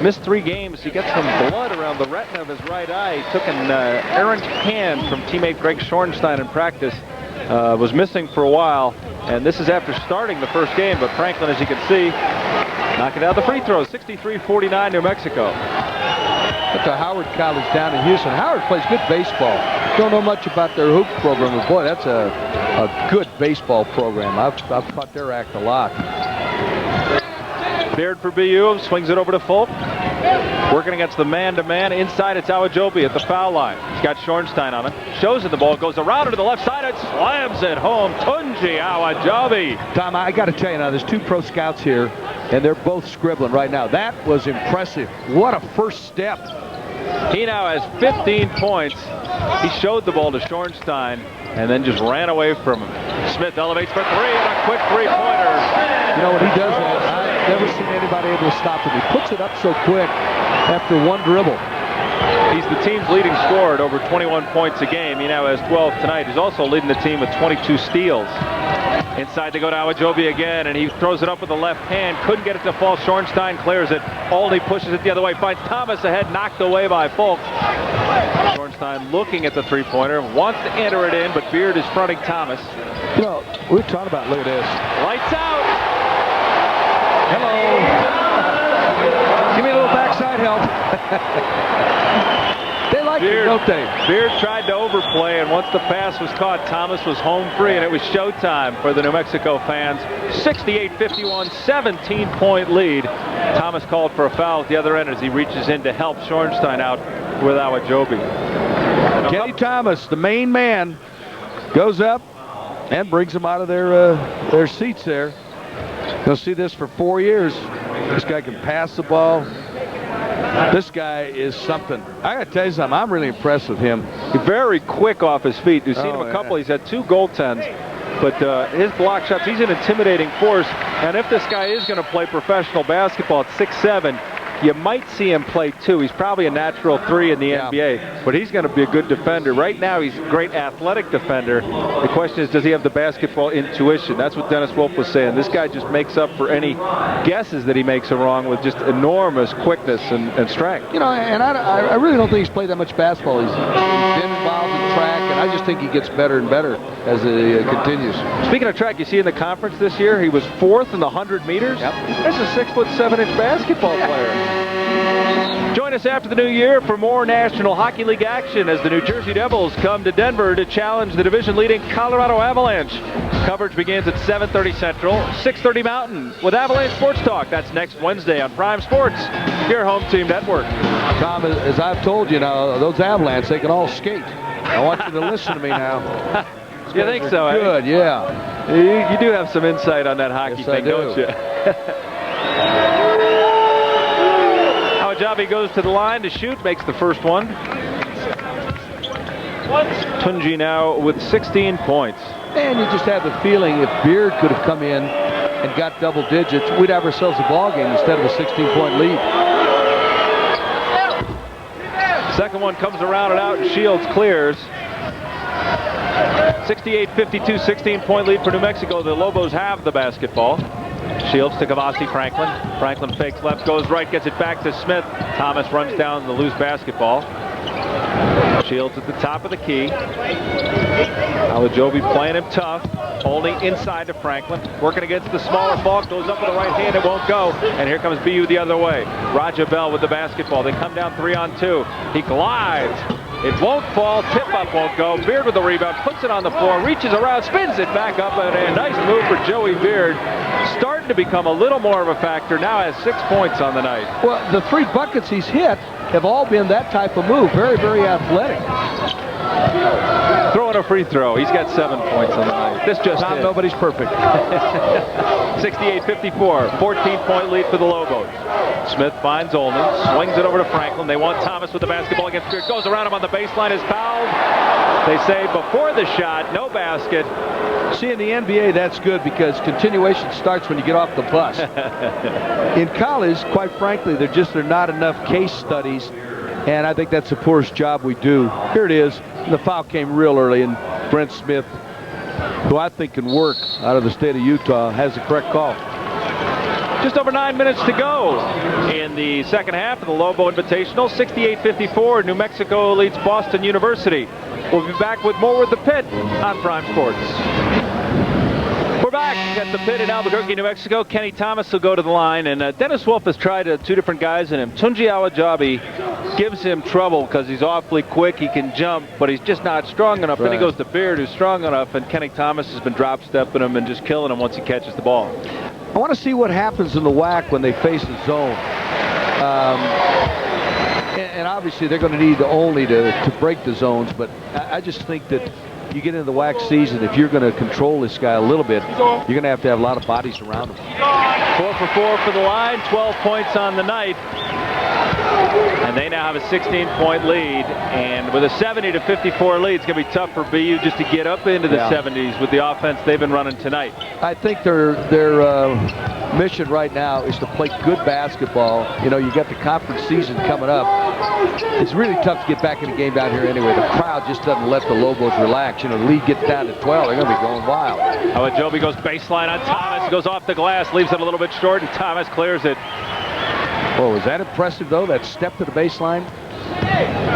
missed 3 games. He got some blood around the retina of his right eye. He took an errant hand from teammate Greg Schornstein in practice. Was missing for a while, and this is after starting the first game, but Franklin, as you can see, knocking out the free throws. 63-49 New Mexico. At the Howard College down in Houston. Howard plays good baseball. Don't know much about their hoop program, but boy, that's a good baseball program. I've caught their act a lot. Beard for BU, swings it over to Folk. Working against the man-to-man. Inside, it's Awajobi at the foul line. He's got Schornstein on it. Shows it the ball, goes around it to the left side. It slams it home. Tunji Awajobi. Tom, I got to tell you now, there's 2 pro scouts here, and they're both scribbling right now. That was impressive. What a first step. He now has 15 points. He showed the ball to Schornstein and then just ran away from him. Smith elevates for 3 and a quick three-pointer. You know what he does? I've never seen anybody able to stop him. He puts it up so quick after one dribble. He's the team's leading scorer at over 21 points a game. He now has 12 tonight. He's also leading the team with 22 steals. Inside they go to Awajobi again, and he throws it up with the left hand. Couldn't get it to fall. Schornstein clears it. Aldi pushes it the other way. Finds Thomas ahead, knocked away by Folk. Schornstein looking at the three-pointer. Wants to enter it in, but Beard is fronting Thomas. You know, we were talking about, look at this. Lights out. Hello. Give me a little backside help. They like it, don't they? Beard tried to overplay, and once the pass was caught, Thomas was home free, and it was showtime for the New Mexico fans. 68-51, 17-point lead. Thomas called for a foul at the other end as he reaches in to help Schornstein out with Awajobi. Kenny Thomas, the main man, goes up and brings them out of their seats there. You'll see this for 4 years. This guy can pass the ball. This guy is something. I got to tell you something. I'm really impressed with him. He's very quick off his feet. You've seen him a couple. He's had 2 goaltends. But his block shots, he's an intimidating force. And if this guy is going to play professional basketball at 6'7", you might see him play 2. He's probably a natural 3 in the NBA, but he's going to be a good defender. Right now, he's a great athletic defender. The question is, does he have the basketball intuition? That's what Dennis Wolf was saying. This guy just makes up for any guesses that he makes wrong with just enormous quickness and strength. You know, and I really don't think he's played that much basketball. He's been involved in track, and I just think he gets better and better as it continues. Speaking of track, you see in the conference this year, he was 4th in the 100 meters. Yep. That's a 6'7" basketball player. Join us after the new year for more National Hockey League action as the New Jersey Devils come to Denver to challenge the division-leading Colorado Avalanche. Coverage begins at 7:30 Central, 6:30 Mountain with Avalanche Sports Talk. That's next Wednesday on Prime Sports, your home team network. Tom, as I've told you now, those Avalanche, they can all skate. I want you to listen to me now. You think so, eh? Good, yeah. You do have some insight on that hockey thing, don't you? Awajabi goes to the line to shoot, makes the first one. Tunji now with 16 points. And you just have the feeling if Beard could have come in and got double digits, we'd have ourselves a ball game instead of a 16-point lead. Second one comes around and out, and Shields clears. 68-52, 16-point lead for New Mexico. The Lobos have the basketball. Shields to Kavasi Franklin. Franklin fakes left, goes right, gets it back to Smith. Thomas runs down the loose basketball. Shields at the top of the key. Alajobi playing him tough. Only inside to Franklin. Working against the smaller Falk. Goes up with the right hand. It won't go. And here comes BU the other way. Raja Bell with the basketball. They come down 3-on-2. He glides. It won't fall. Tip-up won't go. Beard with the rebound. Puts it on the floor. Reaches around. Spins it back up. And a nice move for Joey Beard. Starting to become a little more of a factor. Now has 6 points on the night. Well, the 3 buckets he's hit have all been that type of move. Very, very athletic. Throwing a free throw. He's got 7 points on the night. This just Tom, nobody's perfect. 68-54. 14-point lead for the Lobos. Smith finds Olney. Swings it over to Franklin. They want Thomas with the basketball against Beard. Goes around him on the baseline. Is fouled. They say before the shot, no basket. See, in the NBA, that's good because continuation starts when you get off the bus. In college, quite frankly, there are not enough case studies, and I think that's the poorest job we do. Here it is. The foul came real early, and Brent Smith, who I think can work out of the state of Utah, has the correct call. Just over 9 minutes to go in the second half of the Lobo Invitational. 68-54. New Mexico leads Boston University. We'll be back with more with the Pit on Prime Sports. We're back at the Pit in Albuquerque, New Mexico. Kenny Thomas will go to the line, and Dennis Wolf has tried 2 different guys in him. Tunji Awajabi gives him trouble because he's awfully quick. He can jump, but he's just not strong enough. Then he goes to Beard, who's strong enough, and Kenny Thomas has been drop-stepping him and just killing him once he catches the ball. I want to see what happens in the WAC when they face the zone. And obviously they're going to need only to break the zones, but I just think that you get into the WAC season, if you're going to control this guy a little bit, you're going to have a lot of bodies around him. 4 for 4 for the line, 12 points on the night. And they now have a 16-point lead. And with a 70-54 lead, it's going to be tough for BU just to get up into the 70s with the offense they've been running tonight. I think their mission right now is to play good basketball. You know, you got the conference season coming up. It's really tough to get back in the game down here anyway. The crowd just doesn't let the Lobos relax. You know, the lead gets down to 12. They're going to be going wild. Awajobi goes baseline on Thomas. Goes off the glass, leaves it a little bit short, and Thomas clears it. Oh, was that impressive, though, that step to the baseline?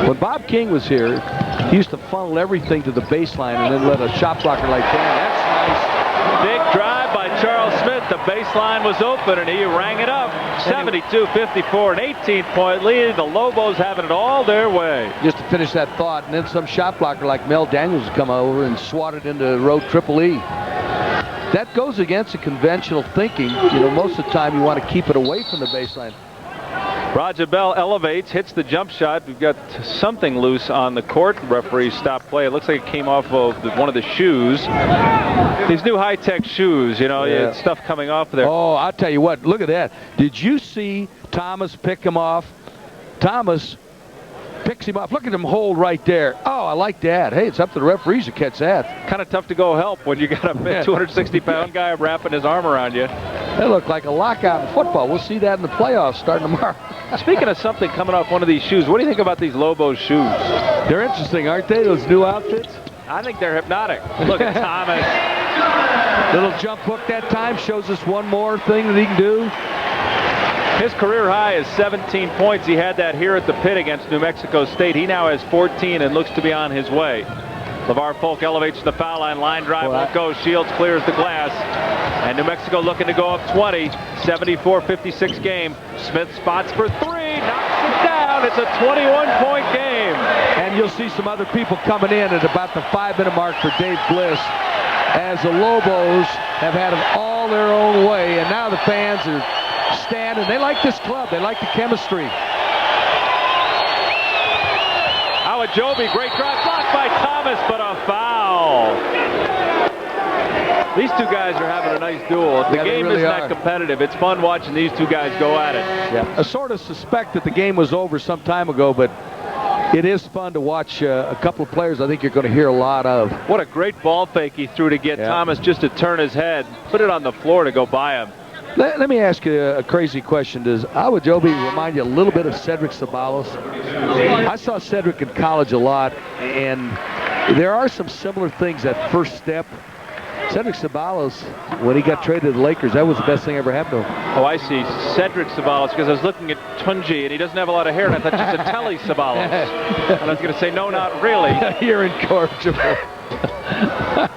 When Bob King was here, he used to funnel everything to the baseline and then let a shot blocker like that. That's nice. Big drive by Charles Smith. The baseline was open, and he rang it up. 72-54, an 18-point lead. The Lobos having it all their way. Just to finish that thought, and then some shot blocker like Mel Daniels would come over and swat it into road Triple E. That goes against the conventional thinking. You know, most of the time you want to keep it away from the baseline. Raja Bell elevates, hits the jump shot. We've got something loose on the court. The referee stopped play. It looks like it came off of one of the shoes. These new high-tech shoes, you know, stuff coming off there. Oh, I'll tell you what, look at that. Did you see Thomas pick him off? Thomas picks him off. Look at him hold right there. Oh, I like that. Hey, it's up to the referees to catch that. Kind of tough to go help when you got a 260-pound guy wrapping his arm around you. That looked like a lockout in football. We'll see that in the playoffs starting tomorrow. Speaking of something coming off one of these shoes, what do you think about these Lobos shoes? They're interesting, aren't they, those new outfits? I think they're hypnotic. Look at Thomas. Little jump hook that time shows us one more thing that he can do. His career high is 17 points. He had that here at the Pit against New Mexico State. He now has 14 and looks to be on his way. LeVar Polk elevates to the foul line. Line drive won't go. Shields clears the glass. And New Mexico looking to go up 20. 74-56 game. Smith spots for 3. Knocks it down. and it's a 21-point game. And you'll see some other people coming in at about the 5-minute mark for Dave Bliss, as the Lobos have had it all their own way, and now the fans are standing. They like this club. They like the chemistry. Awajobi, great drive, blocked by Thomas, but a foul. These two guys are having a nice duel. The game really isn't that competitive. It's fun watching these two guys go at it. Yeah. I sort of suspect that the game was over some time ago, but it is fun to watch a couple of players I think you're going to hear a lot of. What a great ball fake he threw to get Thomas just to turn his head, put it on the floor to go by him. Let me ask you a crazy question. Does Awajobi remind you a little bit of Cedric Sabalos? I saw Cedric in college a lot, and there are some similar things at first step. Cedric Sabalos, when he got traded to the Lakers, that was the best thing ever happened to him. Oh, I see. Cedric Sabalos, because I was looking at Tunji, and he doesn't have a lot of hair, and I thought just a Telly Sabalos. And I was going to say, no, not really. You're incorrigible.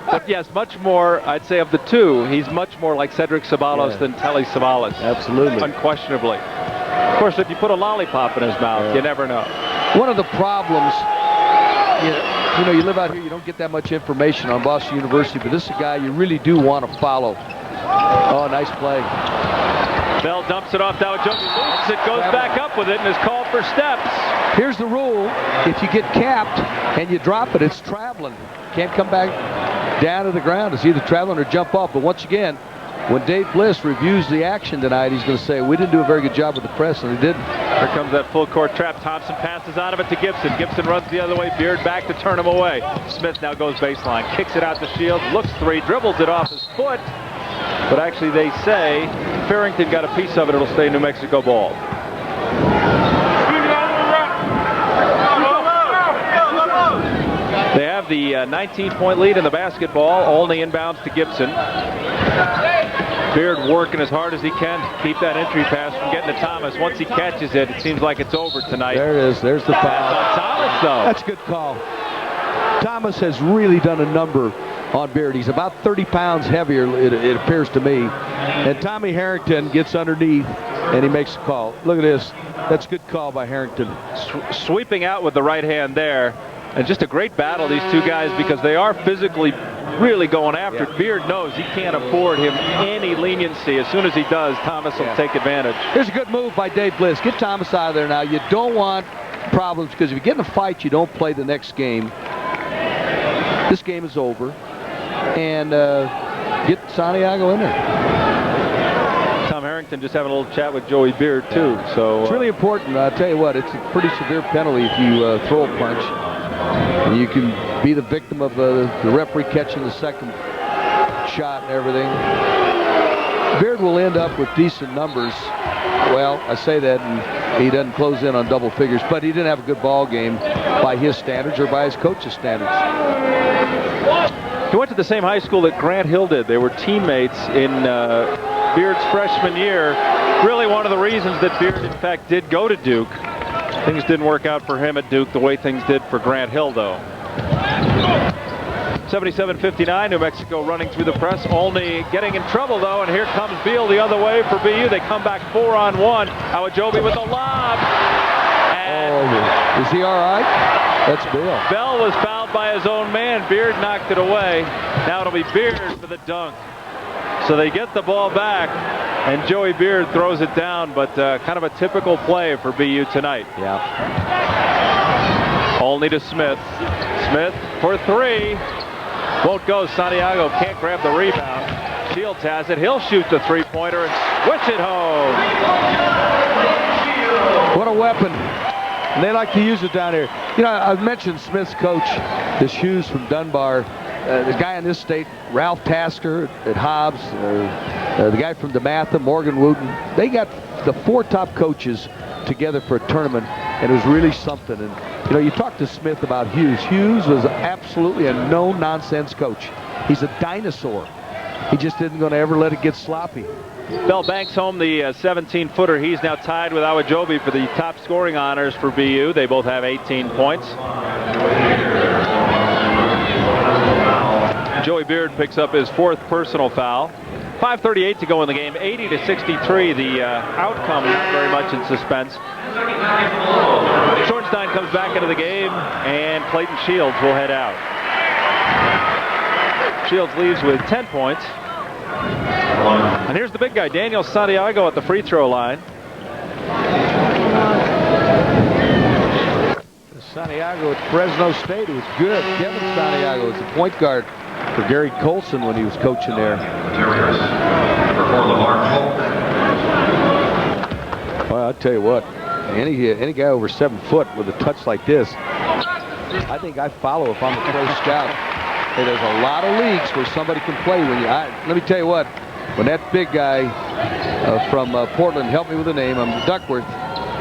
But yes, much more, I'd say of the two, he's much more like Cedric Sabalos than Telly Sabalos. Absolutely. Unquestionably. Of course, if you put a lollipop in his mouth, you never know. One of the problems, you know, you live out here, you don't get that much information on Boston University, but this is a guy you really do want to follow. Oh, nice play. Bell dumps it off. Awajobi loops it, goes back up with it, and is called for steps. Here's the rule. If you get capped and you drop it, it's traveling. Can't come back down to the ground. It's either traveling or jump off. But once again, when Dave Bliss reviews the action tonight, he's going to say, we didn't do a very good job with the press, and he didn't. Here comes that full court trap. Thompson passes out of it to Gibson. Gibson runs the other way. Beard back to turn him away. Smith now goes baseline. Kicks it out to Shields. Looks three. Dribbles it off his foot. But actually they say Farrington got a piece of it. It'll stay New Mexico ball. They have the 19-point lead in the basketball. Olney inbounds to Gibson. Beard working as hard as he can to keep that entry pass from getting to Thomas. Once he catches it, it seems like it's over tonight. There it is. There's the foul. On Thomas, though. That's a good call. Thomas has really done a number on Beard. He's about 30 pounds heavier, it appears to me. And Tommy Harrington gets underneath, and he makes a call. Look at this. That's a good call by Harrington. Sweeping out with the right hand there. And just a great battle, these two guys, because they are physically really going after it. Beard knows he can't afford him any leniency. As soon as he does, Thomas will take advantage. Here's a good move by Dave Bliss. Get Thomas out of there now. You don't want problems, because if you get in a fight, you don't play the next game. This game is over. And get Santiago in there. Tom Harrington just having a little chat with Joey Beard, too. So it's really important. I'll tell you what, it's a pretty severe penalty if you throw a punch. And you can be the victim of the referee catching the second shot and everything. Beard will end up with decent numbers. Well, I say that, and he doesn't close in on double figures, but he didn't have a good ball game by his standards or by his coach's standards. He went to the same high school that Grant Hill did. They were teammates in Beard's freshman year. Really one of the reasons that Beard, in fact, did go to Duke. Things didn't work out for him at Duke the way things did for Grant Hill, though. 77-59, New Mexico running through the press. Olney getting in trouble, though, and here comes Beal the other way for BU. They come back 4-on-1. Awajobi with a lob. And is he all right? That's Beal. Bell was fouled by his own man. Beard knocked it away. Now it'll be Beard for the dunk. So they get the ball back, and Joey Beard throws it down, but kind of a typical play for BU tonight. Yeah. Olney to Smith. Smith for three. Won't go. Santiago can't grab the rebound. Shields has it. He'll shoot the three-pointer and swish it home. What a weapon. And they like to use it down here. You know, I mentioned Smith's coach, this Hughes from Dunbar. The guy in this state, Ralph Tasker at Hobbs, the guy from DeMatha, Morgan Wooten. They got the four top coaches together for a tournament, and it was really something. And you know, you talk to Smith about Hughes. Hughes was absolutely a no-nonsense coach. He's a dinosaur. He just isn't going to ever let it get sloppy. Bell banks home the 17-footer. He's now tied with Awajobi for the top scoring honors for BU. They both have 18 points. Joey Beard picks up his fourth personal foul. 5:38 to go in the game. 80-63. The outcome not very much in suspense. Schornstein comes back into the game, and Clayton Shields will head out. Shields leaves with 10 points. And here's the big guy, Daniel Santiago, at the free throw line. Santiago at Fresno State was good. Kevin Santiago was the point guard for Gary Colson when he was coaching there. Well, I'll tell you what, any guy over 7 foot with a touch like this, I think I follow if I'm a pro scout. Hey, there's a lot of leagues where somebody can play when you. Let me tell you what, when that big guy from Portland, helped me with the name, Duckworth,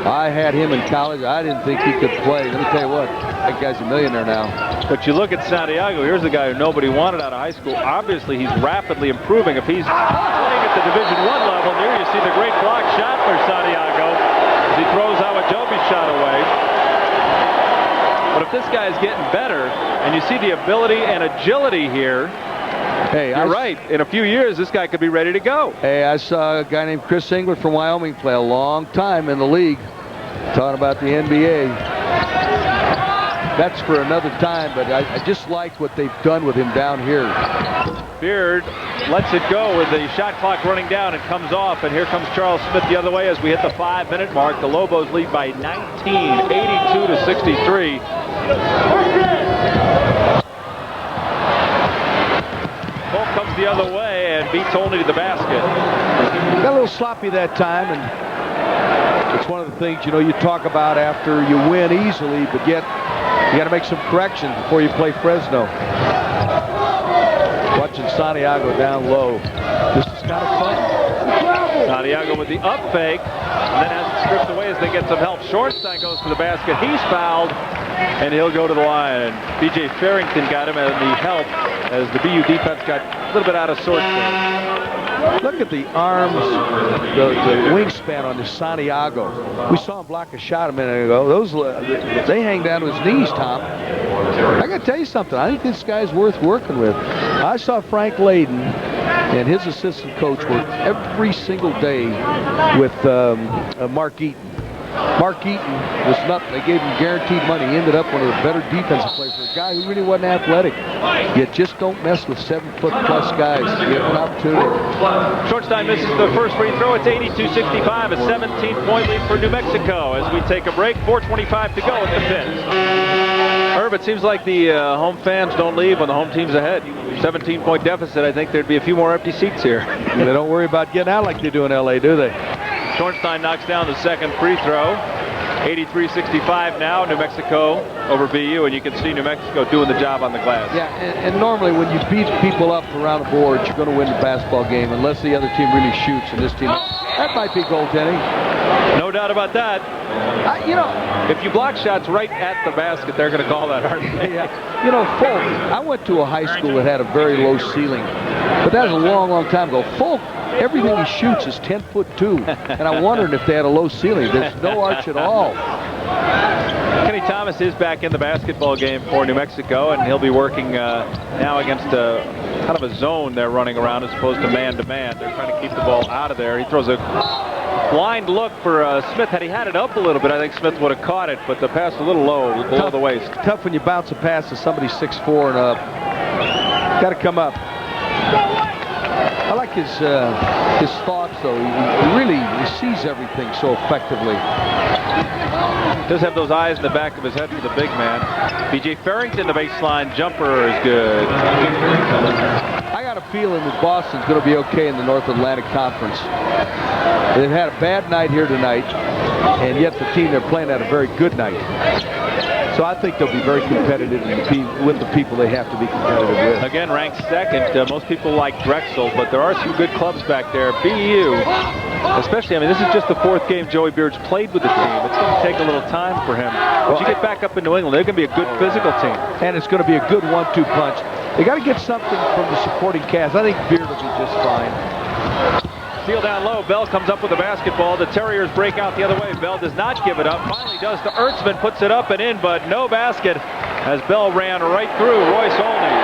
I had him in college. I didn't think he could play. Let me tell you what, that guy's a millionaire now. But you look at Santiago, here's a guy who nobody wanted out of high school. Obviously, he's rapidly improving. If he's playing at the Division I level, there you see the great block shot for Santiago as he throws Awajobi's shot away. But if this guy is getting better, and you see the ability and agility here, hey, you're right. In a few years, this guy could be ready to go. Hey, I saw a guy named Chris Engler from Wyoming play a long time in the league. Talking about the NBA. That's for another time, but I just like what they've done with him down here. Beard lets it go with the shot clock running down and comes off, and here comes Charles Smith the other way as we hit the 5-minute mark. The Lobos lead by 19, 82-63. Polk comes the other way and beats only to the basket. Got a little sloppy that time, and it's one of the things, you talk about after you win easily, but yet you got to make some corrections before you play Fresno. Watching Santiago down low. This is kind of fun. Santiago with the up fake, and then has it stripped away as they get some help. Schornstein goes for the basket. He's fouled, and he'll go to the line. And B.J. Farrington got him, and the help as the BU defense got a little bit out of sorts there. Look at the arms, the wingspan on this Santiago. We saw him block a shot a minute ago. They hang down to his knees, Tom. I got to tell you something. I think this guy's worth working with. I saw Frank Layden and his assistant coach work every single day with Mark Eaton. Mark Eaton was nothing. They gave him guaranteed money. He ended up one of the better defensive players for a guy who really wasn't athletic. You just don't mess with 7-foot-plus guys. You have an opportunity. Schornstein misses the first free throw. It's 82-65, a 17-point lead for New Mexico as we take a break. 4:25 to go at the Pit. Herb, it seems like the home fans don't leave when the home team's ahead. 17-point deficit. I think there'd be a few more empty seats here. They don't worry about getting out like they do in L.A., do they? Schornstein knocks down the second free throw. 83-65 now, New Mexico over BU, and you can see New Mexico doing the job on the glass. Yeah, and normally when you beat people up around the board, you're going to win the basketball game unless the other team really shoots, and this team, that might be goaltending. No doubt about that. If you block shots right at the basket, they're going to call that hard. Yeah. Folk, I went to a high school that had a very low ceiling, but that was a long, long time ago. Folk, everything he shoots is 10'2", and I'm wondering if they had a low ceiling. There's no arch at all. Kenny Thomas is back in the basketball game for New Mexico, and he'll be working now against kind of a zone they're running around as opposed to man-to-man. They're trying to keep the ball out of there. He throws a blind look for Smith. Had he had it up a little bit, I think Smith would have caught it, but the pass a little low, below the waist. Tough when you bounce a pass to somebody 6'4" and up. Got to come up. I like his thoughts, though. He sees everything so effectively. Does have those eyes in the back of his head for the big man. B.J. Farrington, the baseline jumper is good. I got a feeling that Boston's going to be okay in the North Atlantic Conference. They've had a bad night here tonight, and yet the team they're playing had a very good night. So I think they'll be very competitive with the people they have to be competitive with. Again, ranked second. Most people like Drexel, but there are some good clubs back there. BU, especially, this is just the fourth game Joey Beard's played with the team. It's going to take a little time for him. Once you get back up in New England, they're going to be a good physical team. And it's going to be a good 1-2 punch. They got to get something from the supporting cast. I think Beard will be just fine. Steal down low. Bell comes up with the basketball. The Terriers break out the other way. Bell does not give it up. Finally does to Ertzman. Puts it up and in, but no basket as Bell ran right through Royce Olney.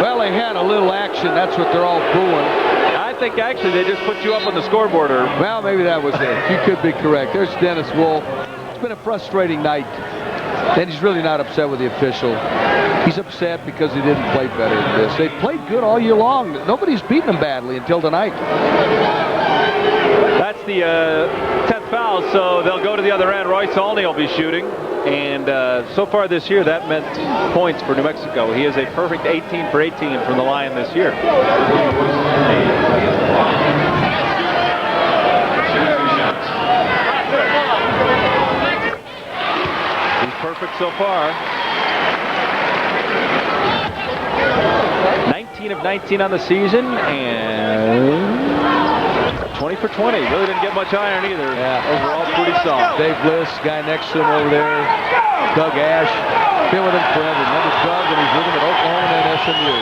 Well, they had a little action. That's what they're all booing. I I think actually they just put you up on the scoreboard. Or well, maybe that was it. You could be correct. There's Dennis Wolf. It's been a frustrating night. And he's really not upset with the official. He's upset because he didn't play better than this. They played good all year long. Nobody's beaten them badly until tonight. That's the 10th foul, so they'll go to the other end. Royce Olney will be shooting. And so far this year, that meant points for New Mexico. He is a perfect 18 for 18 from the line this year. He's perfect so far. 19 of 19 on the season, and 20 for 20. Really didn't get much iron either. Yeah. Overall, pretty solid. Dave Bliss, guy next to him over there. Doug Ash. Been with him forever. Remember Doug, and he's with him at Oklahoma and SMU.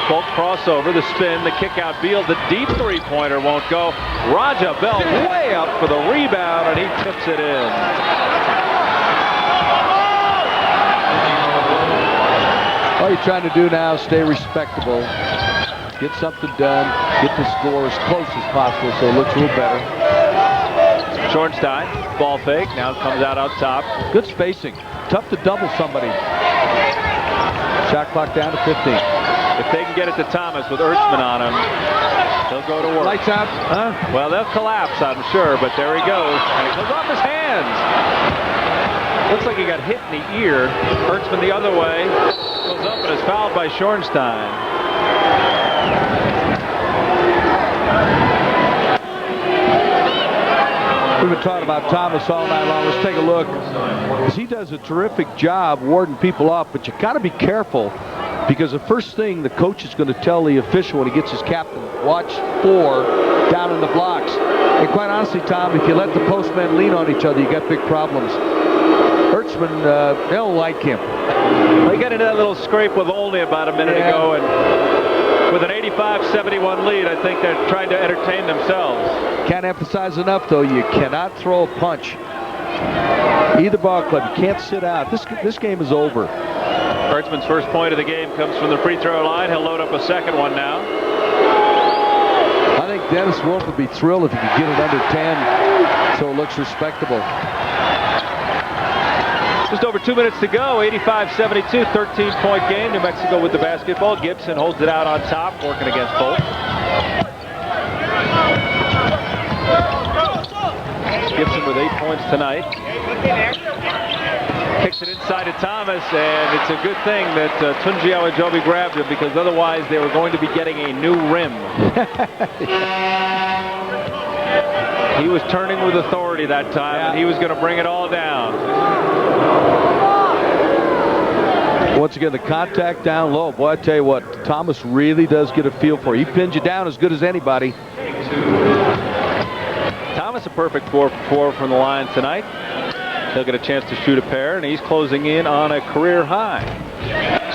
Bolt crossover, the spin, the kick out Beal. The deep three-pointer won't go. Raja Bell way up for the rebound, and he tips it in. All you're trying to do now is stay respectable. Get something done. Get the score as close as possible so it looks a little better. Schornstein, ball fake, now comes out top. Good spacing. Tough to double somebody. Shot clock down to 15. If they can get it to Thomas with Ertzman on him, he'll go to work. Lights out. Huh? Well, they'll collapse, I'm sure, but there he goes. And it comes off his hands. Looks like he got hit in the ear. Ertzman the other way. Goes up and is fouled by Schornstein. We've been talking about Thomas all night long. Let's take a look. He does a terrific job warding people off, but you got to be careful because the first thing the coach is going to tell the official when he gets his captain, watch 4 down in the blocks. And quite honestly, Tom, if you let the postmen lean on each other, you got big problems. Ertzman, they don't like him. They got into that little scrape with Olney about a minute ago, and with an 85-71 lead, I think they're trying to entertain themselves. Can't emphasize enough, though, you cannot throw a punch. Either ball club, you can't sit out. This game is over. Ertzman's first point of the game comes from the free throw line. He'll load up a second one now. I think Dennis Wolf would be thrilled if he could get it under 10 so it looks respectable. Just over 2 minutes to go. 85-72, 13-point game. New Mexico with the basketball. Gibson holds it out on top, working against Bolt. Gibson with 8 points tonight. Kicks it inside to Thomas, and it's a good thing that Tunji Awajobi grabbed him because otherwise they were going to be getting a new rim. He was turning with authority that time, and he was going to bring it all down. Once again, the contact down low. Boy, I tell you what, Thomas really does get a feel for it. He pins you down as good as anybody. Thomas a perfect 4 for 4 from the line tonight. He'll get a chance to shoot a pair, and he's closing in on a career high.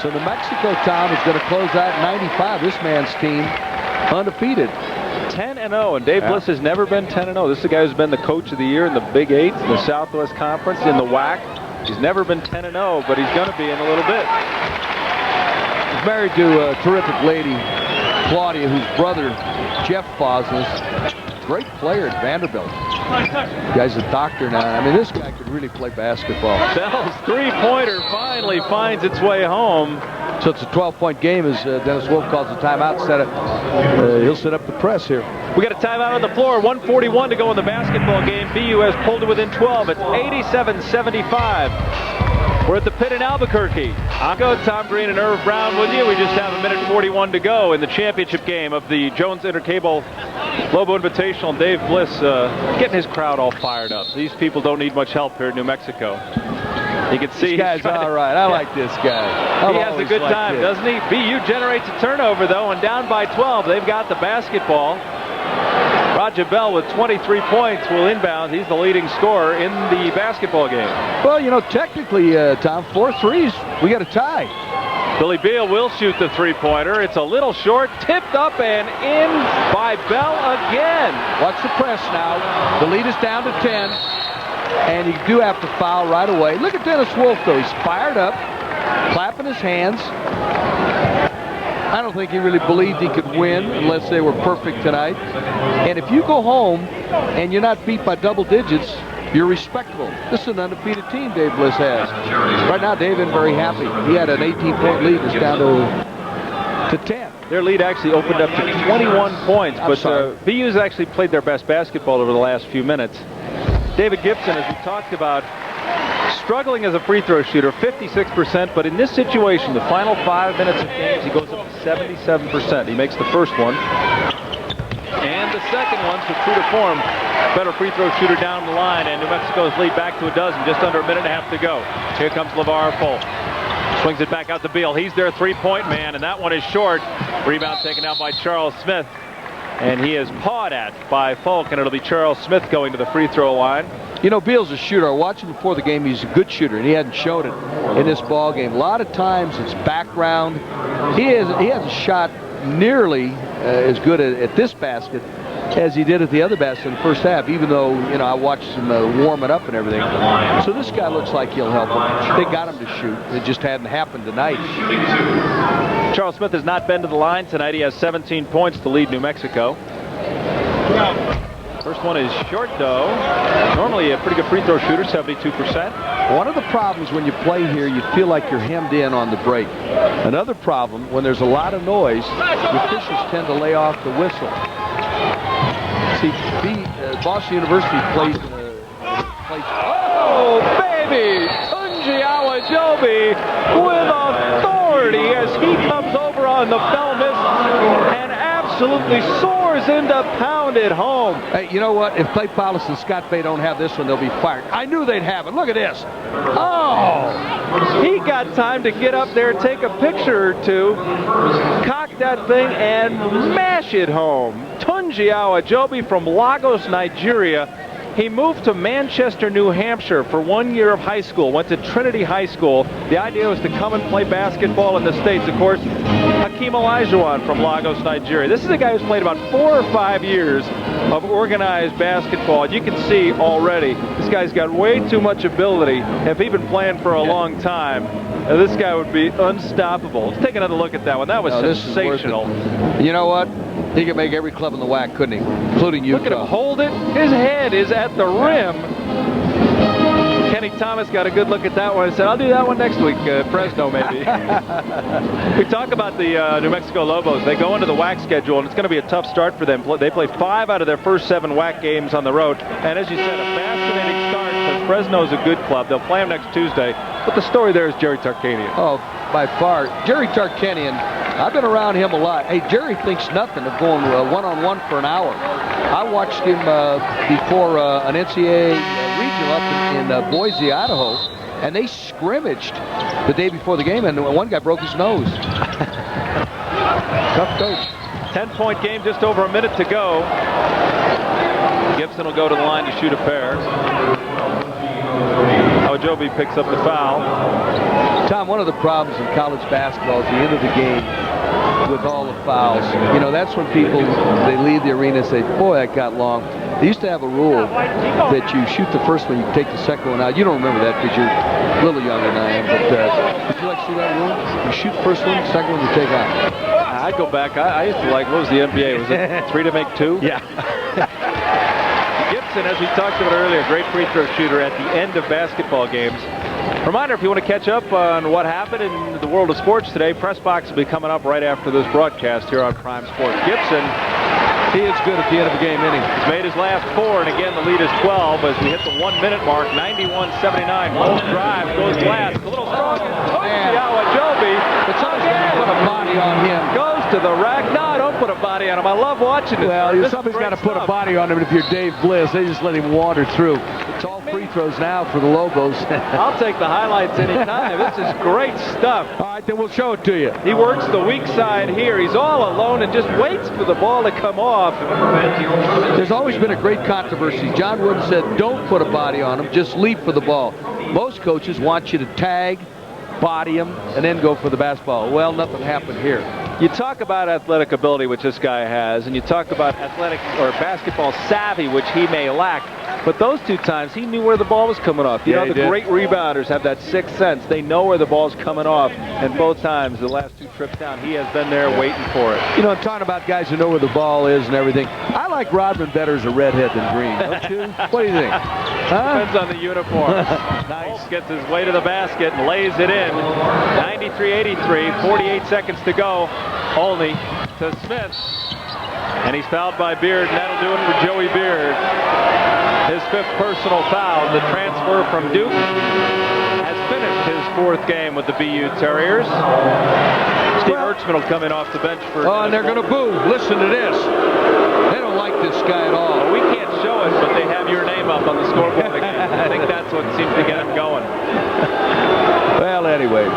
So New Mexico, Tom, is going to close out 95. This man's team undefeated. 10-0, and Dave Bliss has never been 10-0. This is the guy who's been the coach of the year in the Big 8, in the Southwest Conference, in the WAC. He's never been 10-0, but he's going to be in a little bit. He's married to a terrific lady, Claudia, whose brother, Jeff Fosnes, great player at Vanderbilt. Guy's a doctor now. I mean, this guy could really play basketball. Bell's three-pointer finally finds its way home. So it's a 12-point game as Dennis Wolf calls the timeout. He'll set up the press here. We got a timeout on the floor. 1:41 to go in the basketball game. BU has pulled it within 12. It's 87-75. We're at the Pit in Albuquerque. I'll go Tom Green and Irv Brown with you. We just have 1:41 to go in the championship game of the Jones Intercable Lobo Invitational. Dave Bliss getting his crowd all fired up. These people don't need much help here in New Mexico. You can see this guy's all right. I like this guy. He has a good time, doesn't he? BU generates a turnover, though, and down by 12. They've got the basketball. Raja Bell with 23 points will inbound. He's the leading scorer in the basketball game. Well, you know, technically, Tom, 4 threes, we got a tie. Billy Beal will shoot the three-pointer. It's a little short, tipped up and in by Bell again. Watch the press now. The lead is down to 10, and you do have to foul right away. Look at Dennis Wolf, though. He's fired up, clapping his hands. I don't think he really believed he could win unless they were perfect tonight. And if you go home and you're not beat by double digits, you're respectable. This is an undefeated team Dave Bliss has. Right now, Dave isn't very happy. He had an 18-point lead. It's down to 10. Their lead actually opened up to 21 points, but BU's actually played their best basketball over the last few minutes. David Gibson, as we talked about, struggling as a free throw shooter, 56%, but in this situation, the final 5 minutes of games, he goes up to 77%. He makes the first one. And the second one, so true to form, better free throw shooter down the line, and New Mexico's lead back to a dozen, just under a minute and a half to go. Here comes LeVar Fulk. Swings it back out to Beal. He's their three-point man, and that one is short. Rebound taken out by Charles Smith. And he is pawed at by Fulk, and it'll be Charles Smith going to the free throw line. You know, Beal's a shooter. I watched him before the game. He's a good shooter, and he hadn't showed it in this ball game. A lot of times it's background. He hasn't shot nearly as good at this basket as he did at the other basket in the first half, even though, you know, I watched him warming up and everything. So this guy looks like he'll help him. They got him to shoot. It just hadn't happened tonight. Charles Smith has not been to the line tonight. He has 17 points to lead New Mexico. First one is short, though. Normally a pretty good free throw shooter, 72%. One of the problems when you play here, you feel like you're hemmed in on the break. Another problem, when there's a lot of noise, the officials tend to lay off the whistle. See, Boston University plays in a place. Oh, baby! Tunji Awajobi with authority as he comes over on the pelvis and absolutely soars into pound it home. Hey, you know what? If Clay Paulus and Scott Bay don't have this one, they'll be fired. I knew they'd have it. Look at this. Oh! He got time to get up there, take a picture or two, cock that thing, and mash it home. Tunji Awajobi from Lagos, Nigeria. He moved to Manchester, New Hampshire for 1 year of high school, went to Trinity High School. The idea was to come and play basketball in the States. Of course, Hakeem Olajuwon from Lagos, Nigeria. This is a guy who's played about 4 or 5 years of organized basketball. And you can see already, this guy's got way too much ability. If he'd been playing for a long time, this guy would be unstoppable. Let's take another look at that one. That was sensational. You know what? He could make every club in the WAC, couldn't he? Including Utah. Look at him hold it. His head is at the rim. Kenny Thomas got a good look at that one and said, I'll do that one next week, Fresno maybe. We talk about the New Mexico Lobos. They go into the WAC schedule, and it's going to be a tough start for them. They play 5 out of their first 7 WAC games on the road. And as you said, a fascinating start because Fresno's a good club. They'll play them next Tuesday. But the story there is Jerry Tarkanian. Oh, by far. Jerry Tarkanian, I've been around him a lot. Hey, Jerry thinks nothing of going one-on-one for an hour. I watched him before an NCAA regional up in Boise, Idaho, and they scrimmaged the day before the game, and one guy broke his nose. Tough coach. 10-point game, just over a minute to go. Gibson will go to the line to shoot a pair. Awajobi picks up the foul. Tom, one of the problems in college basketball is the end of the game with all the fouls. You know, that's when people, they leave the arena and say, boy, that got long. They used to have a rule that you shoot the first one, you take the second one out. You don't remember that because you're a little younger than I am, but did you like to see that rule? You shoot the first one, second one you take out. I'd go back. I used to like, what was the NBA? Was it 3 to make 2? Yeah. Gibson, as we talked about earlier, great free throw shooter at the end of basketball games. Reminder, if you want to catch up on what happened in the world of sports today, Press Box will be coming up right after this broadcast here on Prime Sports. Gibson, he is good at the end of the game inning. He's made his last 4, and again, the lead is 12 as we hit the 1-minute mark, 91-79. Most drive goes last. A little strong. Awajobi. But somebody's going to put a body on him. Goes to the rack. No, don't put a body on him. I love watching it. Well, somebody's got to put a body on him. If you're Dave Bliss, they just let him wander through. It's all free throws now for the Lobos. I'll take the highlights anytime. This is great stuff. All right, then we'll show it to you. He works the weak side here. He's all alone and just waits for the ball to come off. There's always been a great controversy. John Wooden said, don't put a body on him, just leap for the ball. Most coaches want you to tag, body him, and then go for the basketball. Well, nothing happened here. You talk about athletic ability, which this guy has, and you talk about athletic or basketball savvy, which he may lack. But those two times, he knew where the ball was coming off. You know, the great rebounders have that sixth sense. They know where the ball's coming off. And both times, the last two trips down, he has been there waiting for it. You know, talking about guys who know where the ball is and everything, I like Rodman better as a redhead than green, don't you? What do you think? Huh? Depends on the uniform. Nice. Gets his way to the basket and lays it in. 93-83, 48 seconds to go. Olney to Smith. And he's fouled by Beard, and that'll do it for Joey Beard. His 5th personal foul. The transfer from Duke has finished his 4th game with the BU Terriers. Steve Ertzman will come in off the bench for... Oh, and they're going to boo. Listen to this. They don't like this guy at all. Well, we can't show it, but they have your name up on the scoreboard again. I think that's what seems to get him going. Well, anyway,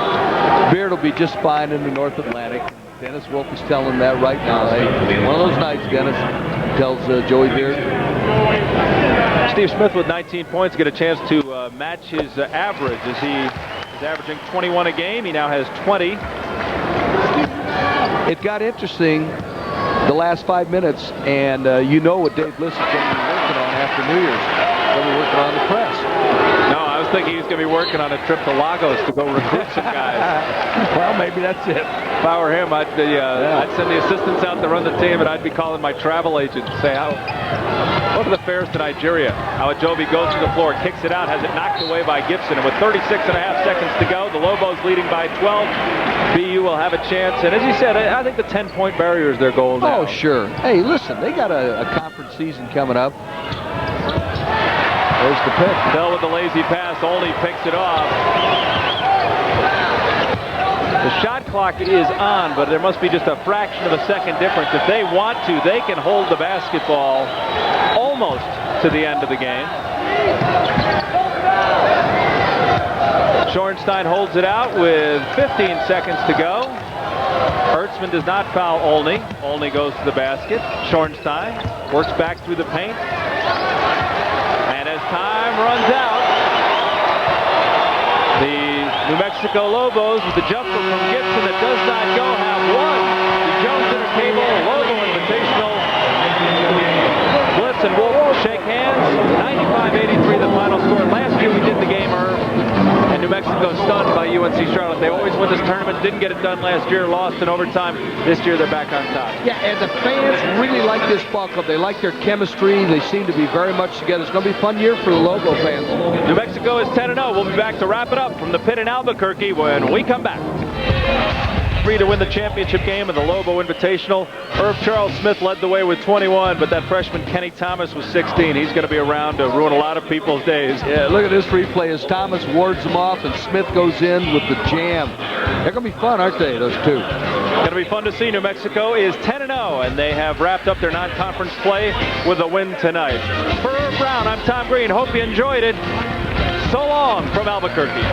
Beard will be just fine in the North Atlantic. Dennis Wolf is telling him that right now. Hey, one of those nights, Dennis, tells Joey Beard. Steve Smith with 19 points get a chance to match his average as he is averaging 21 a game. He now has 20. It got interesting the last 5 minutes, and you know what Dave Bliss is going to be working on after New Year's. He's going to be working on the press. No, I was thinking he was going to be working on a trip to Lagos to go recruit some guys. Well, maybe that's it. If I were him, I'd send the assistants out to run the team, and I'd be calling my travel agent to say, what are the fares to Nigeria? How Ajobi goes to the floor, kicks it out, has it knocked away by Gibson, and with 36.5 seconds to go, the Lobos leading by 12. BU will have a chance, and as you said, I think the 10-point barrier is their goal now. Oh, sure. Hey, listen, they got a conference season coming up. There's the pick. Bell with the lazy pass, only picks it off. The shot clock is on, but there must be just a fraction of a second difference. If they want to, they can hold the basketball almost to the end of the game. Schornstein holds it out with 15 seconds to go. Ertzman does not foul Olney. Olney goes to the basket. Schornstein works back through the paint. And as time runs out, the New Mexico Lobos with the jumper from Gibson that does not go have won the Jones Center Cable Lobo Invitational. Blitz and Wolf shake hands. 95-83 the final score. Last year we did the game, and New Mexico stunned by UNC Charlotte. They always win this tournament. Didn't get it done last year. Lost in overtime. This year they're back on top. Yeah, and the fans really like this ball club. They like their chemistry. They seem to be very much together. It's going to be a fun year for the Lobo fans. New Mexico is 10-0. We'll be back to wrap it up from the pit in Albuquerque when we come back. Free to win the championship game of the Lobo Invitational. Irv Charles Smith led the way with 21, but that freshman Kenny Thomas was 16. He's going to be around to ruin a lot of people's days. Yeah, look at this replay as Thomas wards them off and Smith goes in with the jam. They're going to be fun, aren't they, those two? Going to be fun to see. New Mexico is 10-0, and they have wrapped up their non-conference play with a win tonight. For Irv Brown, I'm Tom Green. Hope you enjoyed it. So long from Albuquerque.